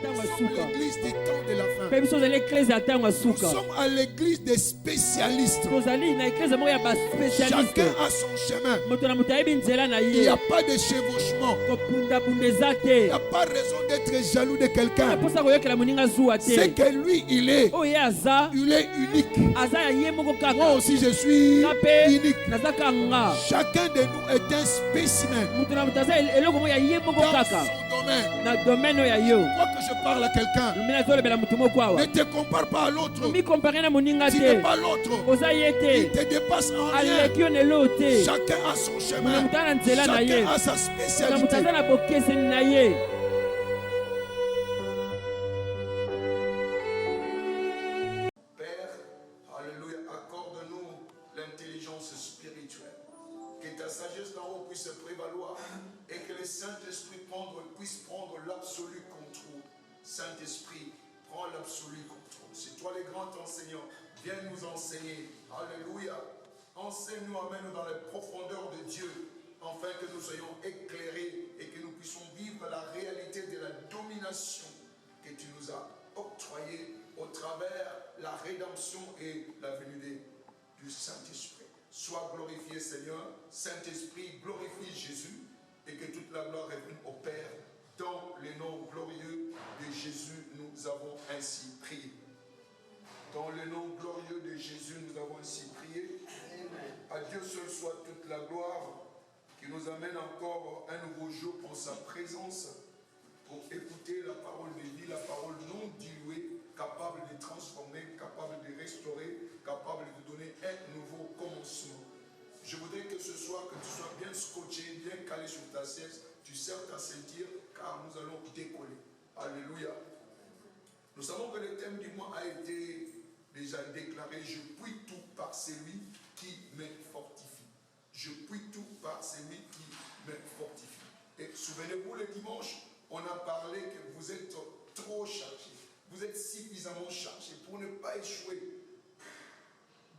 sommes l'église des temps de la fin. Nous sommes à l'église des spécialistes. Chacun a son chemin. Il n'y a pas de chevauchement. Il n'y a pas raison d'être jaloux de quelqu'un. C'est que lui, il est unique. Moi aussi, je suis unique. Chacun de nous est un spécimen dans son domaine. Quoi que je parle à quelqu'un, ne te compare pas à l'autre. Tu n'es pas l'autre. Il te dépasse en rien. Chacun a son chemin. Chacun a sa spécialité. Père, alléluia, accorde-nous l'intelligence spirituelle. Que ta sagesse d'en haut puisse prévaloir et que le Saint-Esprit puisse prendre l'absolu contrôle. Saint-Esprit, prends l'absolu contrôle. C'est toi le grand enseignant. Viens nous enseigner. Alléluia. Enseigne-nous, amène-nous dans les profondeurs de Dieu, afin que nous soyons éclairés et que nous puissions vivre la réalité de la domination que tu nous as octroyée au travers la rédemption et la venue du Saint-Esprit. Sois glorifié, Seigneur. Saint-Esprit, glorifie Jésus et que toute la gloire revienne au Père. Dans le nom glorieux de Jésus, nous avons ainsi prié. Dans le nom glorieux de Jésus, nous avons ainsi prié. Amen. À Dieu seul soit toute la gloire, qui nous amène encore un nouveau jour en sa présence pour écouter la parole de vie, la parole non diluée, capable de transformer, capable de restaurer, capable de donner un nouveau commencement. Je voudrais que ce soir, que tu sois bien scotché, bien calé sur ta chaise, tu serres ta ceinture, car nous allons décoller. Alléluia. Nous savons que le thème du mois a été déjà déclaré. Je puis tout par celui qui me fortifie. Je puis tout par celui qui me fortifie. Et souvenez-vous, le dimanche, on a parlé que vous êtes trop chargés. Vous êtes suffisamment chargés pour ne pas échouer.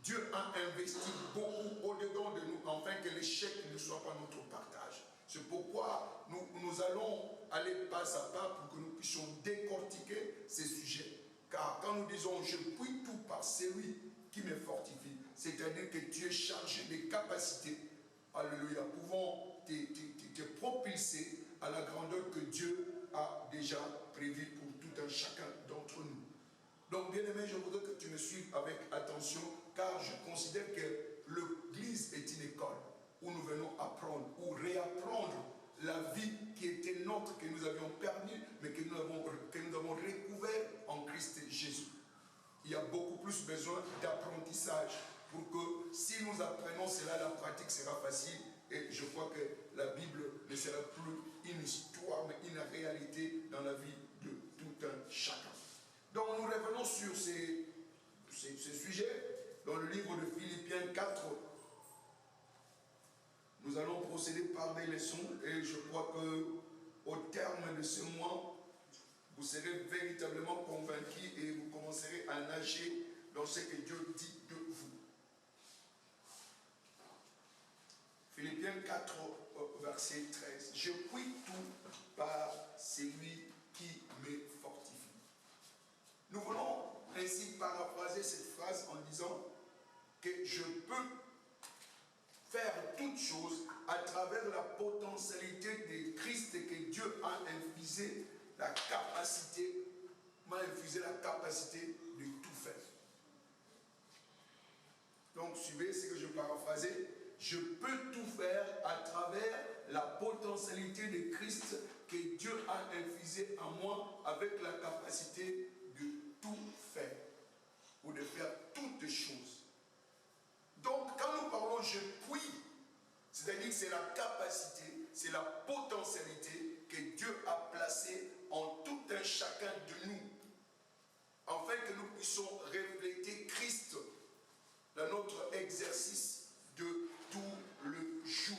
Dieu a investi beaucoup au-dedans de nous, afin que l'échec ne soit pas notre partage. C'est pourquoi nous allons aller pas à pas pour que nous puissions décortiquer ces sujets. Car quand nous disons « je puis tout par celui qui me fortifie », c'est-à-dire que tu es chargé des capacités, alléluia, pouvant te propulser à la grandeur que Dieu a déjà prévue pour tout un chacun d'entre nous. Donc, bien aimé, je voudrais que tu me suives avec attention, car je considère que l'Église est une école où nous venons apprendre ou réapprendre la vie qui était nôtre, que nous avions perdu, mais que nous avons recouvert en Christ Jésus. Il y a beaucoup plus besoin d'apprentissage pour que si nous apprenons cela, la pratique sera facile. Et je crois que la Bible ne sera plus une histoire, mais une réalité dans la vie de tout un chacun. Donc nous revenons sur ces sujets dans le livre de Philippiens 4. Nous allons procéder par des leçons et je crois qu'au terme de ce mois, vous serez véritablement convaincus et vous commencerez à nager dans ce que Dieu dit de vous. Philippiens 4, verset 13. Je puis tout par celui qui me fortifie. Nous voulons ainsi paraphraser cette phrase en disant que je peux faire toutes choses à travers la potentialité de Christ et que Dieu m'a infusé la capacité de tout faire. Donc suivez ce que je paraphrasais. Je peux tout faire à travers la potentialité de Christ que Dieu a infusé en moi avec la capacité de tout faire ou de faire toutes choses. Donc, quand nous parlons je puis, c'est-à-dire que c'est la capacité, c'est la potentialité que Dieu a placée en tout un chacun de nous, afin que nous puissions refléter Christ dans notre exercice de tout le jour.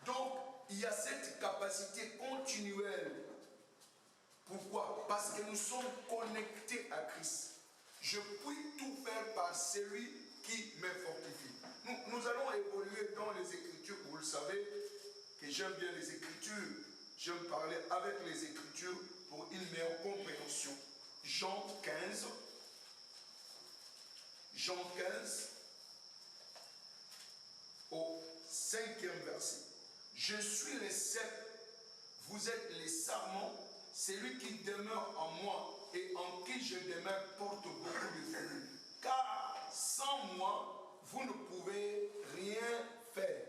Donc, il y a cette capacité continuelle. Pourquoi? Parce que nous sommes connectés à Christ. Je puis tout faire par celui qui me fortifie. Nous allons évoluer dans les Écritures. Vous le savez que j'aime bien les Écritures. J'aime parler avec les Écritures pour une meilleure compréhension. Jean 15. Jean 15 au 5e verset. Je suis le cep, vous êtes les sarments, celui qui demeure en moi et en qui je demeure porte beaucoup de fruits. Car sans moi, vous ne pouvez rien faire.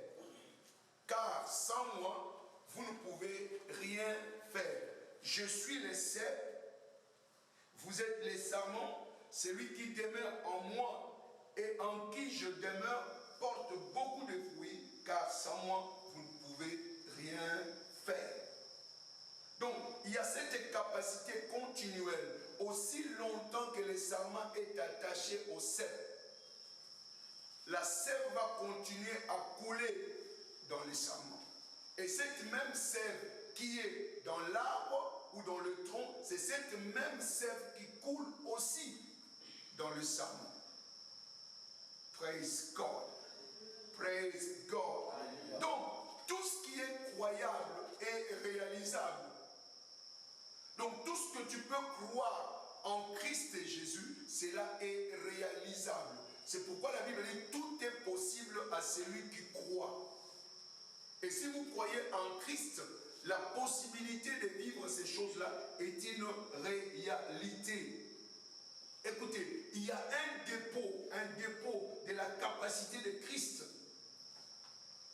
Car sans moi, vous ne pouvez rien faire. Je suis le cep, vous êtes les sarments, celui qui demeure en moi et en qui je demeure porte beaucoup de fruits, car sans moi, vous ne pouvez rien faire. Donc, il y a cette capacité continuelle, aussi longtemps que le sarment est attaché au cep. La sève va continuer à couler dans les sarments. Et cette même sève qui est dans l'arbre ou dans le tronc, c'est cette même sève qui coule aussi dans le sarment. Praise God. Praise God. Donc, tout ce qui est croyable est réalisable. Donc, tout ce que tu peux croire en Christ et Jésus, cela est réalisable. C'est pourquoi la Bible dit tout est possible à celui qui croit. Et si vous croyez en Christ, la possibilité de vivre ces choses-là est une réalité. Écoutez, il y a un dépôt de la capacité de Christ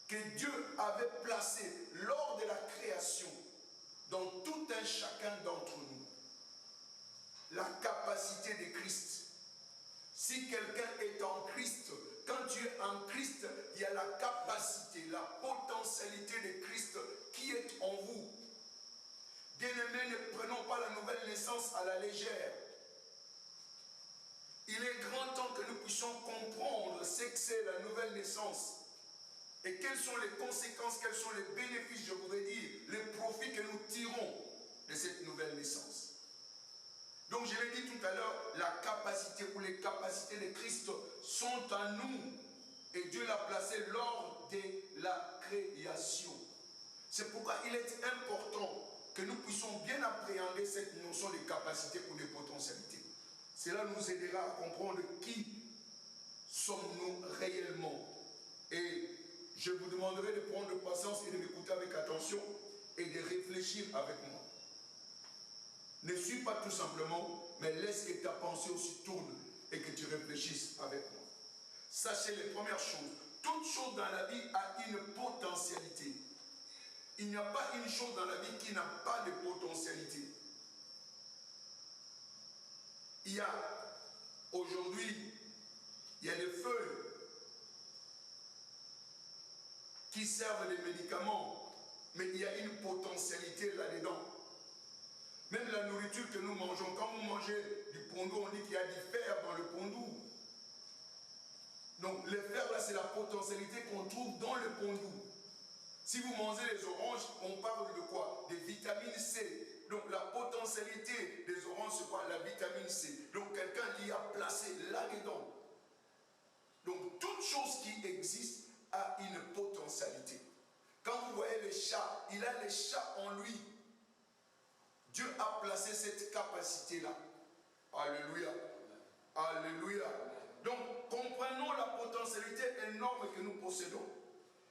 que Dieu avait placé lors de la création dans tout un chacun d'entre nous. La capacité de Christ. Si quelqu'un est en Christ, quand tu es en Christ, il y a la capacité, la potentialité de Christ qui est en vous. Bien-aimés, ne prenons pas la nouvelle naissance à la légère. Il est grand temps que nous puissions comprendre ce que c'est la nouvelle naissance. Et quelles sont les conséquences, quels sont les bénéfices, je voudrais dire, les profits que nous tirons de cette nouvelle naissance. Donc je l'ai dit tout à l'heure, la capacité ou les capacités de Christ sont en nous. Et Dieu l'a placé lors de la création. C'est pourquoi il est important que nous puissions bien appréhender cette notion de capacité ou de potentialité. Cela nous aidera à comprendre qui sommes-nous réellement. Et je vous demanderai de prendre patience et de m'écouter avec attention et de réfléchir avec moi. Ne suis pas tout simplement, mais laisse que ta pensée aussi tourne et que tu réfléchisses avec moi. Sachez les premières choses. Toute chose dans la vie a une potentialité. Il n'y a pas une chose dans la vie qui n'a pas de potentialité. Il y a aujourd'hui, il y a des feuilles qui servent les médicaments, mais il y a une potentialité là-dedans. Même la nourriture que nous mangeons, quand vous mangez du pondou, on dit qu'il y a du fer dans le pondou. Donc le fer là, c'est la potentialité qu'on trouve dans le pondou. Si vous mangez les oranges, on parle de quoi? Des vitamines C. Donc la potentialité des oranges, c'est quoi? La vitamine C. Donc quelqu'un l'y a placé là-dedans. Donc toute chose qui existe a une potentialité. Quand vous voyez le chat, il a le chat en lui. Dieu a placé cette capacité-là. Alléluia. Alléluia. Donc, comprenons la potentialité énorme que nous possédons.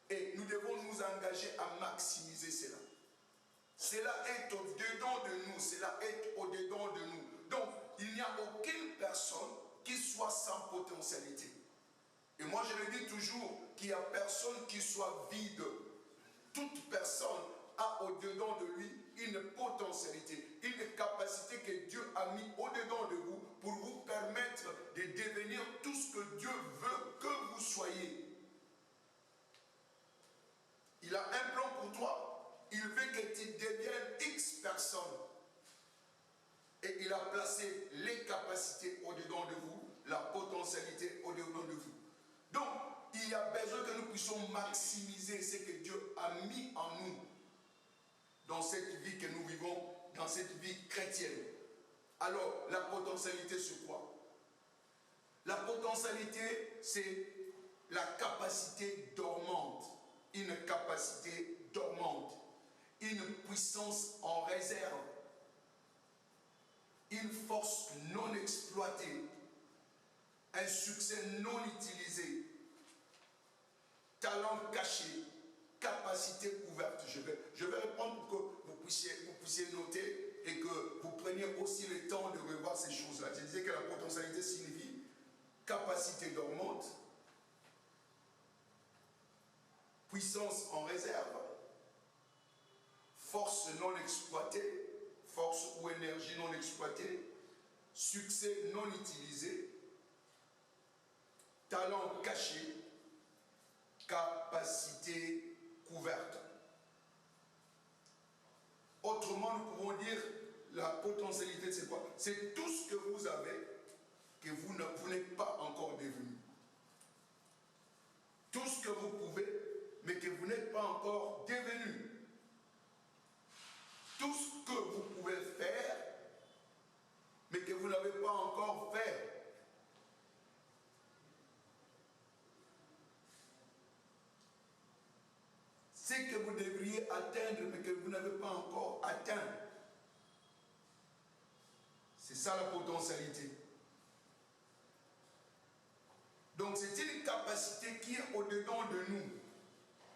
Et nous devons nous engager à maximiser cela. Cela est au-dedans de nous. Cela est au-dedans de nous. Donc, il n'y a aucune personne qui soit sans potentialité. Et moi, je le dis toujours qu'il n'y a personne qui soit vide. Toute personne a au-dedans de lui une potentialité, une capacité que Dieu a mis au-dedans de vous pour vous permettre de devenir tout ce que Dieu veut que vous soyez. Il a un plan pour toi. Il veut que tu deviennes X personnes. Et il a placé les capacités au-dedans de vous, la potentialité au-dedans de vous. Donc, il y a besoin que nous puissions maximiser ce que Dieu a mis en nous dans cette vie que nous vivons, dans cette vie chrétienne. Alors, la potentialité, c'est quoi? La potentialité, c'est la capacité dormante. Une capacité dormante. Une puissance en réserve. une force non exploitée, un succès non utilisé, talent caché, capacité ouverte. Je vais répondre pour que vous puissiez noter et que vous preniez aussi le temps de revoir ces choses-là. Je disais que la potentialité signifie capacité dormante, puissance en réserve, force non exploitée, force ou énergie non exploitée, succès non utilisé, talent caché, capacité couverte. Autrement, nous pouvons dire la potentialité, c'est quoi? C'est tout ce que vous avez que vous n'êtes pas encore devenu. Tout ce que vous pouvez, mais que vous n'êtes pas encore devenu. Tout ce que vous pouvez faire, mais que vous n'avez pas encore fait. Ce que vous devriez atteindre, mais que vous n'avez pas encore atteint. C'est ça la potentialité. Donc c'est une capacité qui est au-dedans de nous,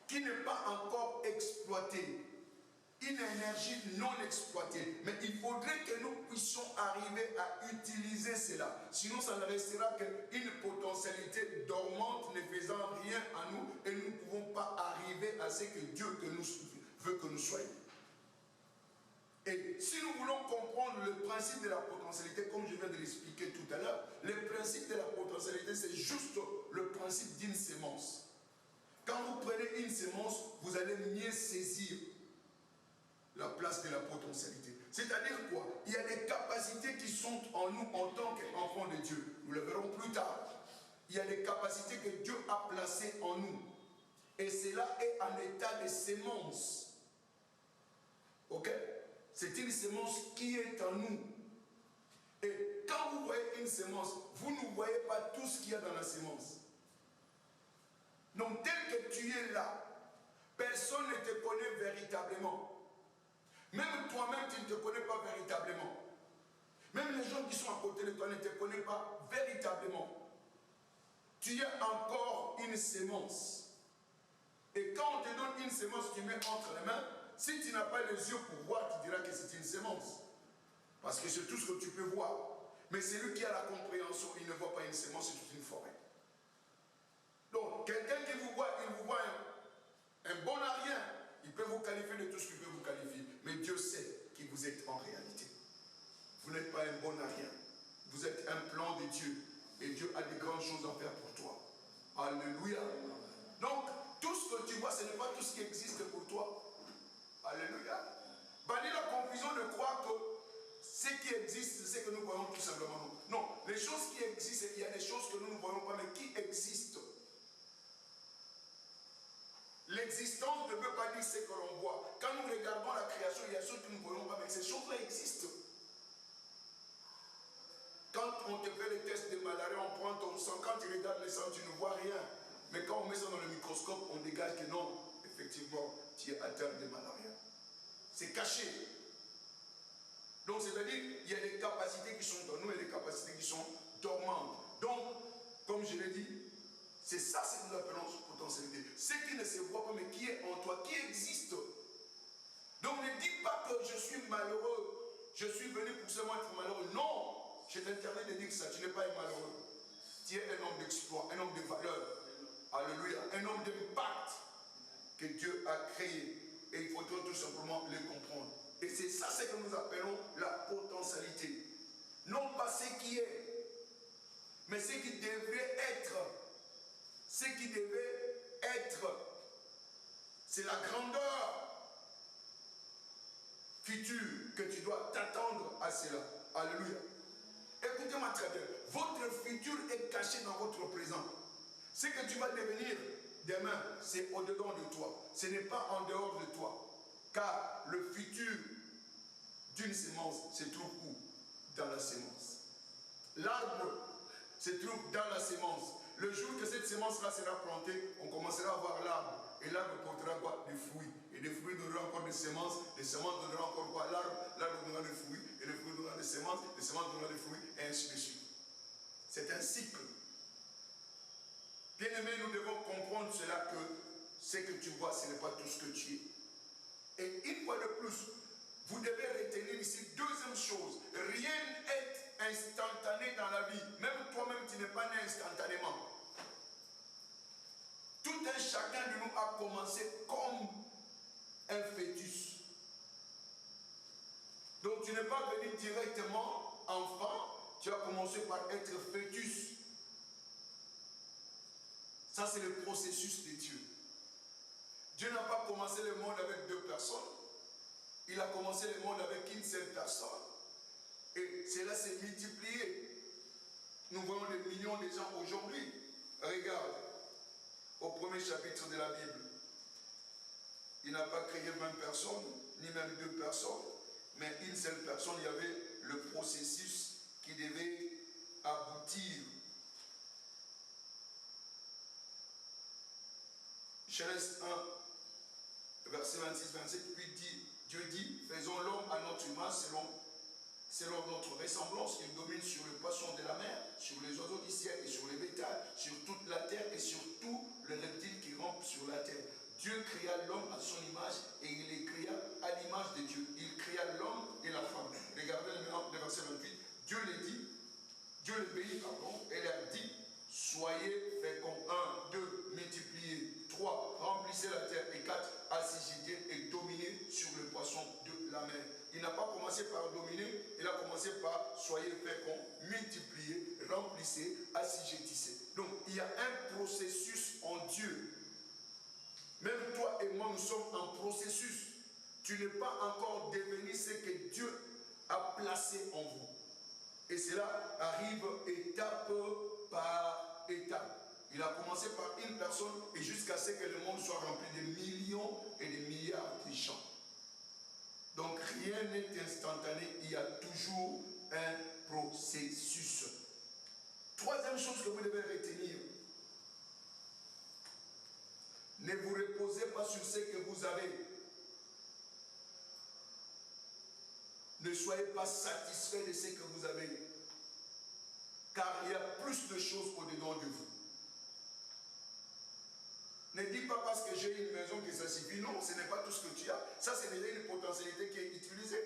qui n'est pas encore exploitée. Une énergie non exploitée. Mais il faudrait que nous puissions arriver à utiliser cela. Sinon, ça ne restera qu'une potentialité dormante ne faisant rien à nous et nous ne pouvons pas arriver à ce que Dieu veut que nous soyons. Et si nous voulons comprendre le principe de la potentialité, comme je viens de l'expliquer tout à l'heure, le principe de la potentialité, c'est juste le principe d'une sémence. Quand vous prenez une sémence, vous allez mieux saisir la place de la potentialité. C'est-à-dire quoi? Il y a des capacités qui sont en nous en tant qu'enfants de Dieu. Nous le verrons plus tard. Il y a des capacités que Dieu a placées en nous. Et cela est en état de sémence. Ok? C'est une sémence qui est en nous. Et quand vous voyez une sémence, vous ne voyez pas tout ce qu'il y a dans la sémence. Donc tel que tu es là, personne ne te connaît véritablement. Même toi-même, tu ne te connais pas véritablement. Même les gens qui sont à côté de toi ne te connaissent pas véritablement. Tu es encore une sémence. Et quand on te donne une sémence, tu mets entre les mains. Si tu n'as pas les yeux pour voir, tu diras que c'est une sémence. Parce que c'est tout ce que tu peux voir. Mais celui qui a la compréhension, il ne voit pas une sémence, c'est toute une forêt. Donc, quelqu'un qui vous voit, il vous voit un bon à rien. Il peut vous qualifier de tout ce qu'il peut vous qualifier. Mais Dieu sait qui vous êtes en réalité. Vous n'êtes pas un bon à rien. Vous êtes un plan de Dieu. Et Dieu a des grandes choses à faire pour toi. Alléluia. Donc, tout ce que tu vois, ce n'est pas tout ce qui existe pour toi. Alléluia. Bannir la confusion de croire que ce qui existe, c'est ce que nous voyons tout simplement. Non, les choses qui existent, il y a des choses que nous ne voyons pas, mais qui existent. L'existence ne veut pas dire ce que l'on voit. Quand nous regardons la création, il y a des choses que nous ne voyons pas, mais ces choses-là existent. Quand on te fait les tests de malaria, on prend ton sang. Quand tu regardes le sang, tu ne vois rien. Mais quand on met ça dans le microscope, on dégage que non, effectivement, tu es atteint de malaria. C'est caché. Donc, c'est-à-dire, il y a des capacités qui sont en nous et des capacités qui sont dormantes. Donc, comme je l'ai dit, c'est ça ce que nous appelons potentialité. Ce qui ne se voit pas, mais qui est en toi, qui existe. Donc ne dis pas que je suis malheureux, je suis venu pour seulement être malheureux. Non, je t'interdis de dire ça, tu n'es pas un malheureux. Tu es un homme d'exploit, un homme de valeur. Alléluia, un homme d'impact que Dieu a créé. Et il faudra tout simplement le comprendre. Et c'est ça ce que nous appelons la potentialité. Non pas ce qui est, mais ce qui devrait être. Ce qui devait être, c'est la grandeur future que tu dois t'attendre à cela. Alléluia. Écoutez-moi très bien. Votre futur est caché dans votre présent. Ce que tu vas devenir demain, c'est au-dedans de toi. Ce n'est pas en dehors de toi. Car le futur d'une sémence se trouve où? Dans la sémence. L'arbre se trouve dans la sémence. Le jour que cette sémence-là sera plantée, on commencera à voir l'arbre. Et l'arbre portera quoi? Des fruits. Et des fruits donneront encore des semences. Les semences donneront encore quoi? L'arbre donnera des fruits. Et les fruits donneront des semences donnant des fruits, et ainsi de suite. C'est un cycle. Bien aimé, nous devons comprendre cela que ce que tu vois, ce n'est pas tout ce que tu es. Et une fois de plus, vous devez retenir ici deuxième chose. Rien n'est instantané dans la vie. Même toi-même, tu n'es pas né instantanément. Tout un chacun de nous a commencé comme un fœtus. Donc tu n'es pas venu directement enfant, tu as commencé par être fœtus. Ça c'est le processus de Dieu. Dieu n'a pas commencé le monde avec deux personnes. Il a commencé le monde avec une seule personne. Et cela s'est multiplié. Nous voyons des millions de gens aujourd'hui. Regarde, au premier chapitre de la Bible, il n'a pas créé 20 personnes, ni même 2 personnes, mais une seule personne. Il y avait le processus qui devait aboutir. Genèse 1, verset 26-27, puis Dieu dit, faisons l'homme à notre image selon notre ressemblance. Il domine sur le poisson de la mer, sur les oiseaux du ciel et sur les bétails, sur toute la terre et sur tous les reptiles qui rampent sur la terre. Dieu créa l'homme à son image et il les créa à l'image de Dieu. Il créa l'homme et la femme. Regardez maintenant le verset 28. Dieu les bénit, et leur dit, soyez féconds. 1, 2, multipliez. 3, remplissez la terre. Et 4, assujettez et dominez sur le poisson de la mer. Il n'a pas commencé par dominer, il a commencé par soyez féconds, multipliez, remplissez, assujettissez. Donc il y a un processus en Dieu. Même toi et moi, nous sommes en processus. Tu n'es pas encore devenu ce que Dieu a placé en vous. Et cela arrive étape par étape. Il a commencé par une personne et jusqu'à ce que le monde soit rempli de millions et de milliards de gens. Donc rien n'est instantané, il y a toujours un processus. Troisième chose que vous devez retenir. Ne vous reposez pas sur ce que vous avez. Ne soyez pas satisfait de ce que vous avez. Car il y a plus de choses au-dedans de vous. Ne dis pas parce que j'ai une maison que ça suffit. Non, ce n'est pas tout ce que tu as. Ça, c'est déjà une potentialité qui est utilisée.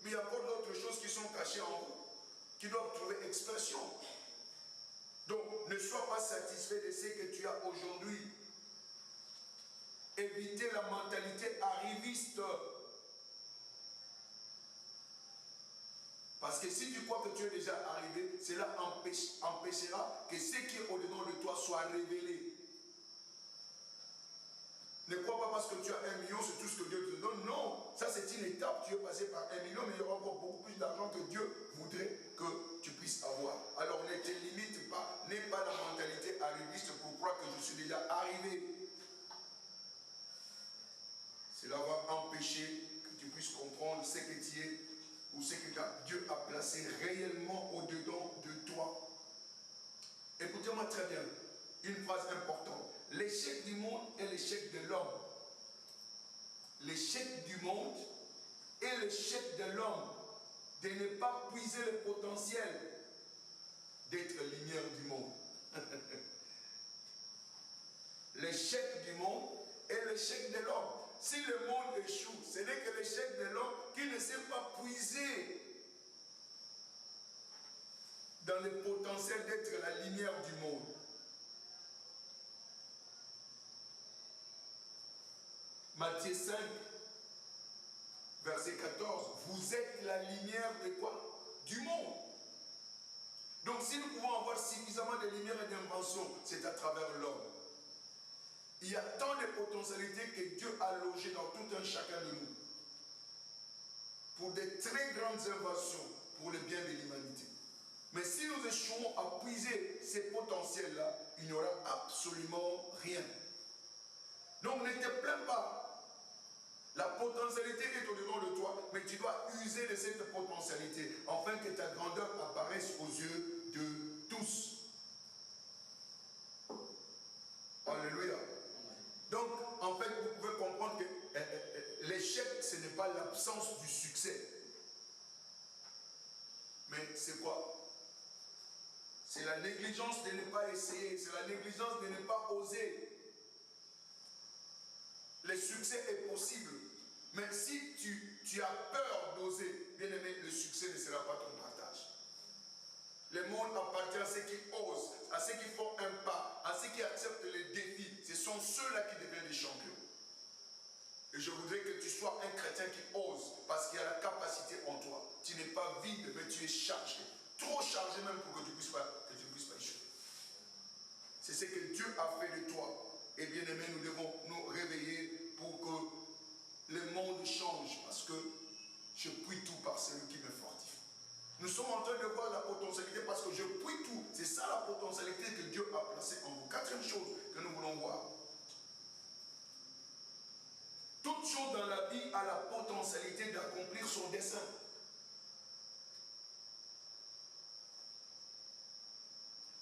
Mais il y a encore d'autres choses qui sont cachées en vous, qui doivent trouver expression. Donc, ne sois pas satisfait de ce que tu as aujourd'hui. Évitez la mentalité arriviste. Parce que si tu crois que tu es déjà arrivé, cela empêchera que ce qui est au-dedans de toi soit révélé. Ne crois pas parce que tu as 1 million, c'est tout ce que Dieu te donne. Non, ça c'est une étape. Tu es passé par 1 million, mais il y aura encore beaucoup plus d'argent que Dieu voudrait que tu puisses avoir. Alors ne te limite pas, n'aie pas la mentalité arriviste pour croire que je suis déjà arrivé. Cela va empêcher que tu puisses comprendre ce que tu es ou ce que Dieu a placé réellement au-dedans de toi. Écoutez-moi très bien, une phrase importante. L'échec du monde est l'échec de l'homme. L'échec du monde est l'échec de l'homme de ne pas puiser le potentiel d'être lumière du monde. L'échec du monde est l'échec de l'homme. Si le monde échoue, ce n'est que l'échec de l'homme qui ne sait pas puiser dans le potentiel d'être la lumière du monde. Matthieu 5, verset 14. Vous êtes la lumière de quoi? Du monde. Donc si nous pouvons avoir suffisamment de lumière et d'invention, c'est à travers l'homme. Il y a tant de potentialités que Dieu a logées dans tout un chacun de nous. Pour de très grandes inventions, pour le bien de l'humanité. Mais si nous échouons à puiser ces potentiels-là, il n'y aura absolument rien. Donc ne te plains pas. La potentialité est au-dedans de toi, mais tu dois user de cette potentialité afin que ta grandeur apparaisse aux yeux de tous. Alléluia. Donc, en fait, vous pouvez comprendre que l'échec, ce n'est pas l'absence du succès. Mais c'est quoi? C'est la négligence de ne pas essayer, c'est la négligence de ne pas oser. Le succès est possible, mais si tu as peur d'oser, bien aimé, le succès ne sera pas ton partage. Le monde appartient à ceux qui osent, à ceux qui font un pas, à ceux qui acceptent les défis. Ce sont ceux-là qui deviennent des champions. Et je voudrais que tu sois un chrétien qui ose, parce qu'il y a la capacité en toi. Tu n'es pas vide, mais tu es chargé. Trop chargé même pour que tu ne puisses pas échouer. C'est ce que Dieu a fait de toi. Et bien aimé, nous devons nous réveiller pour que le monde change, parce que je puis tout par celui qui me fortifie. Nous sommes en train de voir la potentialité parce que je puis tout. C'est ça la potentialité que Dieu a placée en vous. Quatrième chose que nous voulons voir. Toute chose dans la vie a la potentialité d'accomplir son dessein.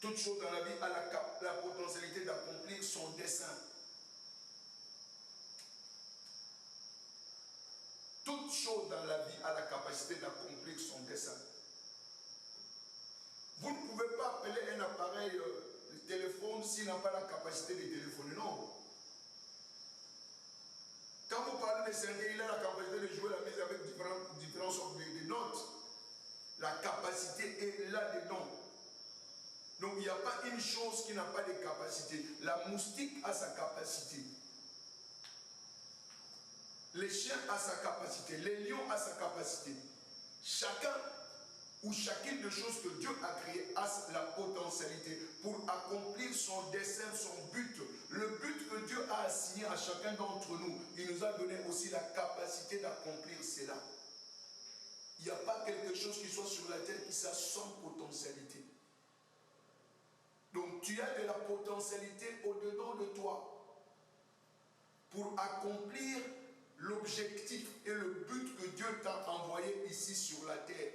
Toute chose dans la vie a la potentialité d'accomplir son dessein. Toute chose dans la vie a la capacité d'accomplir son dessein. Vous ne pouvez pas appeler un appareil de téléphone s'il n'a pas la capacité de téléphoner, non. Quand vous parlez de synthé, il a la capacité de jouer la musique avec différentes sortes de notes. La capacité est là-dedans. Donc il n'y a pas une chose qui n'a pas de capacité. La moustique a sa capacité. Le chien a sa capacité. Le lion a sa capacité. Chacun ou chacune des choses que Dieu a créées a la potentialité pour accomplir son dessein, son but. Le but que Dieu a assigné à chacun d'entre nous, il nous a donné aussi la capacité d'accomplir cela. Il n'y a pas quelque chose qui soit sur la terre qui soit sans potentialité. Donc tu as de la potentialité au-dedans de toi pour accomplir l'objectif et le but que Dieu t'a envoyé ici sur la terre.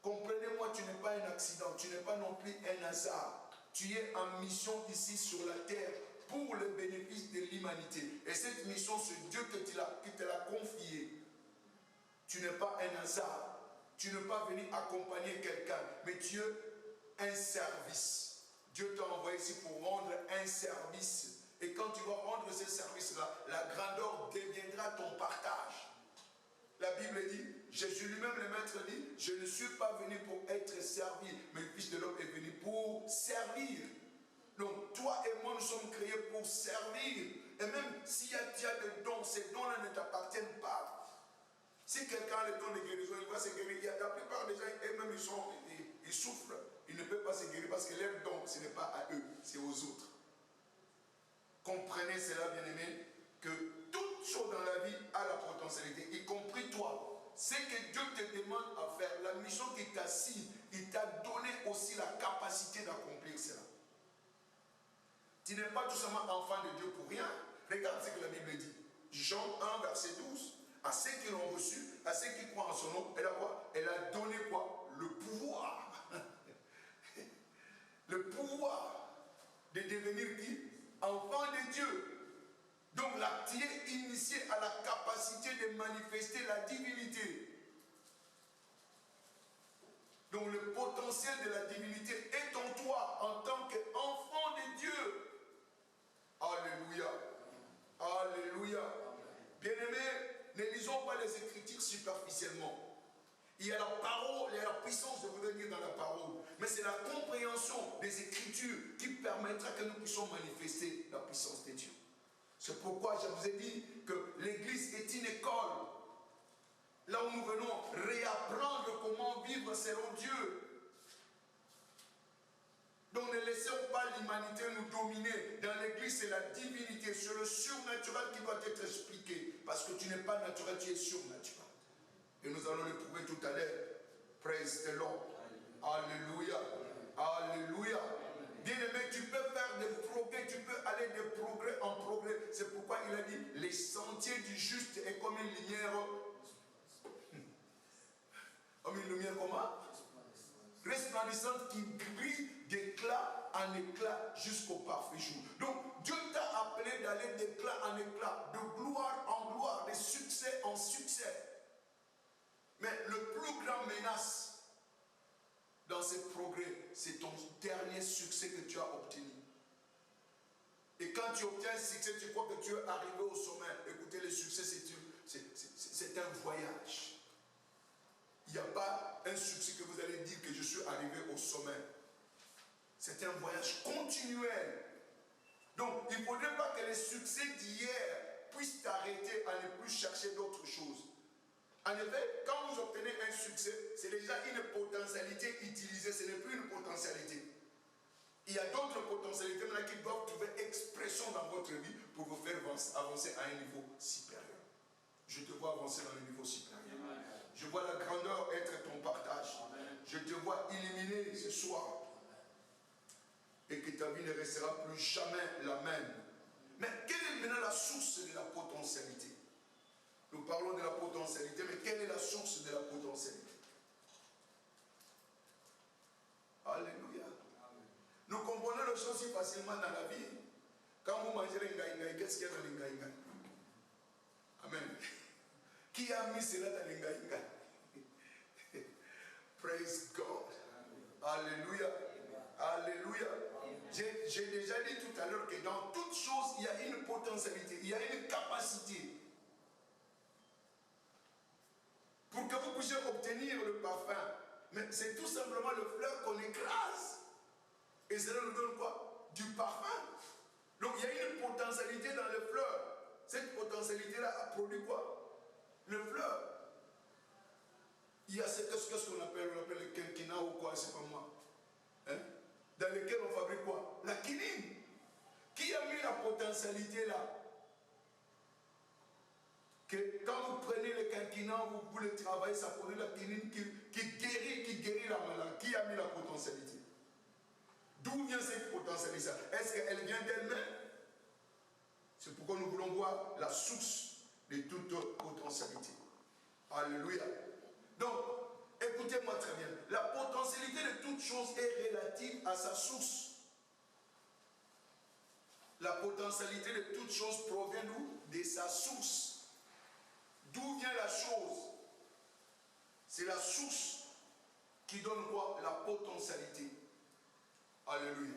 Comprenez-moi, tu n'es pas un accident, tu n'es pas non plus un hasard. Tu es en mission ici sur la terre pour le bénéfice de l'humanité. Et cette mission, c'est Dieu qui te l'a confiée. Tu n'es pas un hasard. Tu n'es pas venu accompagner quelqu'un, mais tu es un service. Dieu t'a envoyé ici pour rendre un service. Et quand tu vas rendre ce service-là, la grandeur deviendra ton partage. La Bible dit, Jésus lui-même le maître dit, je ne suis pas venu pour être servi, mais le Fils de l'homme est venu pour servir. Donc toi et moi nous sommes créés pour servir. Et même s'il y a des dons, ces dons-là ne t'appartiennent pas. Si quelqu'un a le don de guérison, il va se guérir. La plupart des gens, eux-mêmes, ils souffrent. Ils ne peuvent pas se guérir parce que leur don, ce n'est pas à eux, c'est aux autres. Comprenez cela, bien-aimés, que toute chose dans la vie a la potentialité, y compris toi. Ce que Dieu te demande à faire, la mission qu'il t'a assignée, il t'a donné aussi la capacité d'accomplir cela. Tu n'es pas tout simplement enfant de Dieu pour rien. Regarde ce que la Bible dit. Jean 1, verset 12. À ceux qui l'ont reçu, à ceux qui croient en son nom, elle a quoi? Elle a donné quoi? Le pouvoir. Le pouvoir de devenir qui? Enfant de Dieu. Donc là, tu es initié à la capacité de manifester la divinité. Donc le potentiel de la divinité est en toi en tant qu'enfant de Dieu. Alléluia. Alléluia. Bien-aimés, ne lisons pas les Écritures superficiellement. Il y a la parole, il y a la puissance de revenir dans la parole. Mais c'est la compréhension des Écritures qui permettra que nous puissions manifester la puissance de Dieu. C'est pourquoi je vous ai dit que l'Église est une école. Là où nous venons réapprendre comment vivre selon Dieu. Donc ne laissons pas l'humanité nous dominer. Dans l'Église, c'est la divinité, c'est le surnaturel qui doit être expliqué. Parce que tu n'es pas naturel, tu es surnaturel. Et nous allons le prouver tout à l'heure. Praise the Lord. Alléluia. Alléluia. Bien-aimé, tu peux faire des progrès, tu peux aller de progrès en progrès. C'est pourquoi il a dit, les sentiers du juste est comme une lumière. Comme une lumière comment? Resplendissante qui brille d'éclat en éclat jusqu'au parfait jour. Donc Dieu t'a appelé d'aller d'éclat en éclat, de gloire en gloire, de succès en succès. Mais le plus grand menace dans ces progrès, c'est ton dernier succès que tu as obtenu. Et quand tu obtiens un succès, tu crois que tu es arrivé au sommet. Écoutez, le succès, c'est un voyage. Il n'y a pas un succès que vous allez dire que je suis arrivé au sommet. C'est un voyage continuel. Donc, il ne faudrait pas que les succès d'hier puissent t'arrêter à ne plus chercher d'autres choses. En effet, quand vous obtenez un succès, c'est déjà une potentialité utilisée, ce n'est plus une potentialité. Il y a d'autres potentialités maintenant qui doivent trouver expression dans votre vie pour vous faire avancer à un niveau supérieur. Je te vois avancer dans le niveau supérieur. Je vois la grandeur être ton partage. Je te vois illuminer ce soir. Et que ta vie ne restera plus jamais la même. Mais quelle est maintenant la source de la potentialité? Nous parlons de la potentialité, mais quelle est la source de la potentialité? Alléluia. Nous comprenons les choses si facilement dans la vie. Quand vous mangez les ngaïngaï, qu'est-ce qu'il y a dans les ngaïngaï? Amen. Qui a mis cela dans les ngaïngaï? Praise God. Alléluia. Alléluia. J'ai déjà dit tout à l'heure que dans toute chose, il y a une potentialité, il y a une capacité. Pour que vous puissiez obtenir le parfum, mais c'est tout simplement le fleur qu'on écrase. Et cela nous donne quoi? Du parfum. Donc il y a une potentialité dans le fleur. Cette potentialité-là a produit quoi? Le fleur. Il y a ce qu'on appelle le quinquina ou quoi, c'est pas moi. Hein? Dans lequel on fabrique quoi? La quinine. Qui a mis la potentialité là? Que quand vous prenez le quinquina, vous le travaillez, ça produit la quinine qui guérit la maladie. Qui a mis la potentialité? D'où vient cette potentialité? Est-ce qu'elle vient d'elle-même? C'est pourquoi nous voulons voir la source de toute potentialité. Alléluia. Donc, écoutez-moi très bien. La potentialité de toute chose est relative à sa source. La potentialité de toute chose provient d'où? De sa source. D'où vient la chose? C'est la source qui donne quoi? La potentialité. Alléluia.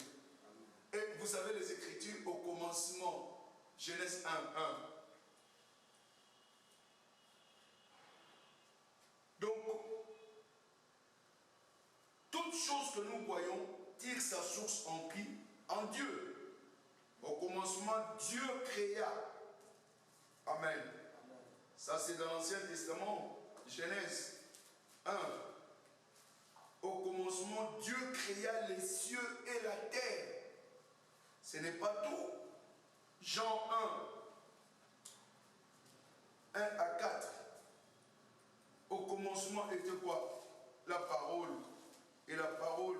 Et vous savez les Écritures au commencement, Genèse 1, 1. Donc, toute chose que nous voyons tire sa source en qui? En Dieu. Au commencement, Dieu créa. Amen. Ça, c'est dans l'Ancien Testament, Genèse 1. Au commencement, Dieu créa les cieux et la terre. Ce n'est pas tout. Jean 1, 1 à 4. Au commencement était quoi? La parole. Et la parole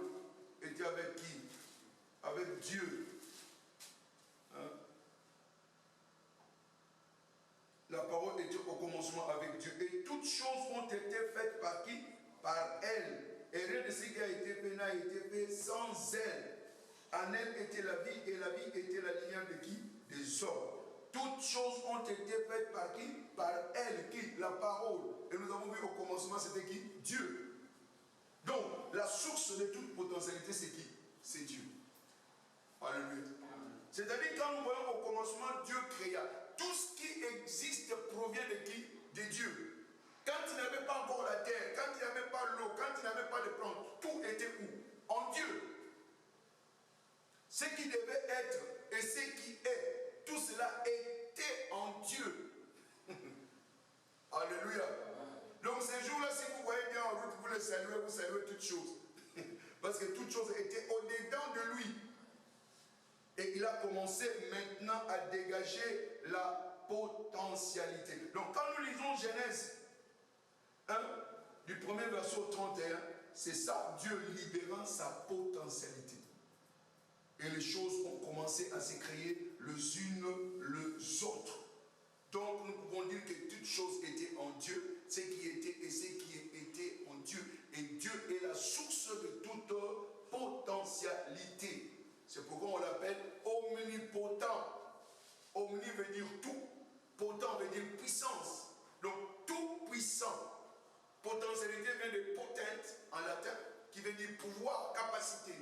était avec qui? Avec Dieu. Hein? La parole était au commencement avec Dieu. Et toutes choses ont été faites par qui? Par elle. Et rien de ce qui a été fait n'a été fait sans elle. En elle était la vie, et la vie était la lumière de qui? Des hommes. Toutes choses ont été faites par qui? Par elle, qui? La parole. Et nous avons vu au commencement, c'était qui? Dieu. Donc, la source de toute potentialité, c'est qui? C'est Dieu. Alléluia. C'est-à-dire, quand nous voyons au commencement, Dieu créa. Tout ce qui existe provient de qui? De Dieu. Quand il n'y avait pas encore la terre, quand il n'y avait pas l'eau, quand il n'y avait pas de plantes, tout était où? En Dieu. Ce qui devait être et ce qui est, tout cela était en Dieu. Alléluia. Donc ces jours-là, si vous voyez bien en route, vous le saluez, vous saluez toutes choses. Parce que toutes choses étaient au-dedans de lui. Et il a commencé maintenant à dégager la potentialité. Donc quand nous lisons Genèse 1, du premier verset au 31, c'est ça, Dieu libérant sa potentialité. Et les choses ont commencé à se créer les unes les autres. Donc nous pouvons dire que toutes choses étaient en Dieu, ce qui était et ce qui était en Dieu. Et Dieu est la source de toute potentialité. C'est pourquoi on l'appelle omnipotent. Omni veut dire tout, potent veut dire puissance. Donc tout puissant. Potentialité vient de potent en latin, qui veut dire pouvoir, capacité.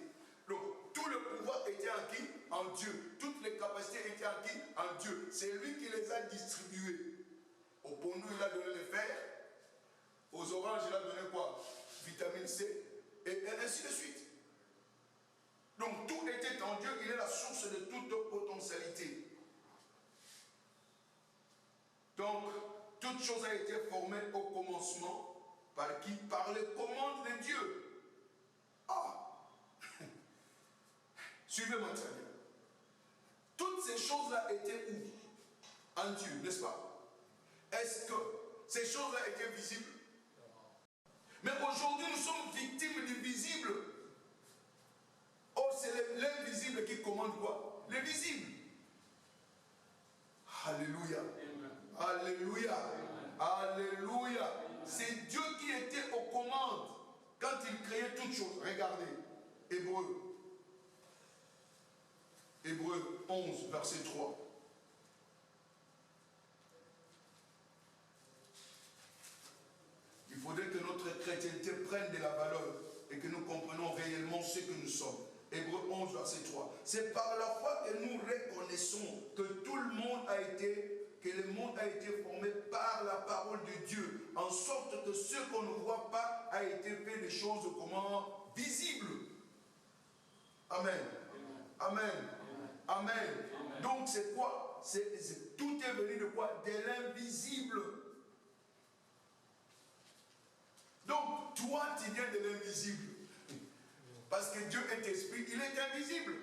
Donc, tout le pouvoir était en qui? En Dieu. Toutes les capacités étaient en qui? En Dieu. C'est lui qui les a distribuées. Au pondou, il a donné le fer. Aux oranges, il a donné quoi? Vitamine C. Et ainsi de suite. Donc, tout était en Dieu. Il est la source de toute potentialité. Donc, toute chose a été formée au commencement. Par qui? Par les commandes de Dieu. Ah! Suivez-moi très bien. Toutes ces choses-là étaient où? En Dieu, n'est-ce pas? Est-ce que ces choses-là étaient visibles? Mais aujourd'hui, nous sommes victimes du visible. Or, c'est l'invisible qui commande quoi? Le visible. Alléluia. Alléluia. Alléluia. C'est Dieu qui était aux commandes quand il créait toutes choses. Regardez, Hébreux 11, verset 3. Il faudrait que notre chrétienté prenne de la valeur et que nous comprenions réellement ce que nous sommes. Hébreux 11, verset 3. C'est par la foi que nous reconnaissons que tout le monde a été, que le monde a été formé par la parole de Dieu, en sorte que ce qu'on ne voit pas a été fait des choses comment? Visibles. Amen. Amen. Amen. Amen. Donc c'est quoi? Tout est venu de quoi? De l'invisible. Donc toi tu viens de l'invisible. Parce que Dieu est esprit, il est invisible.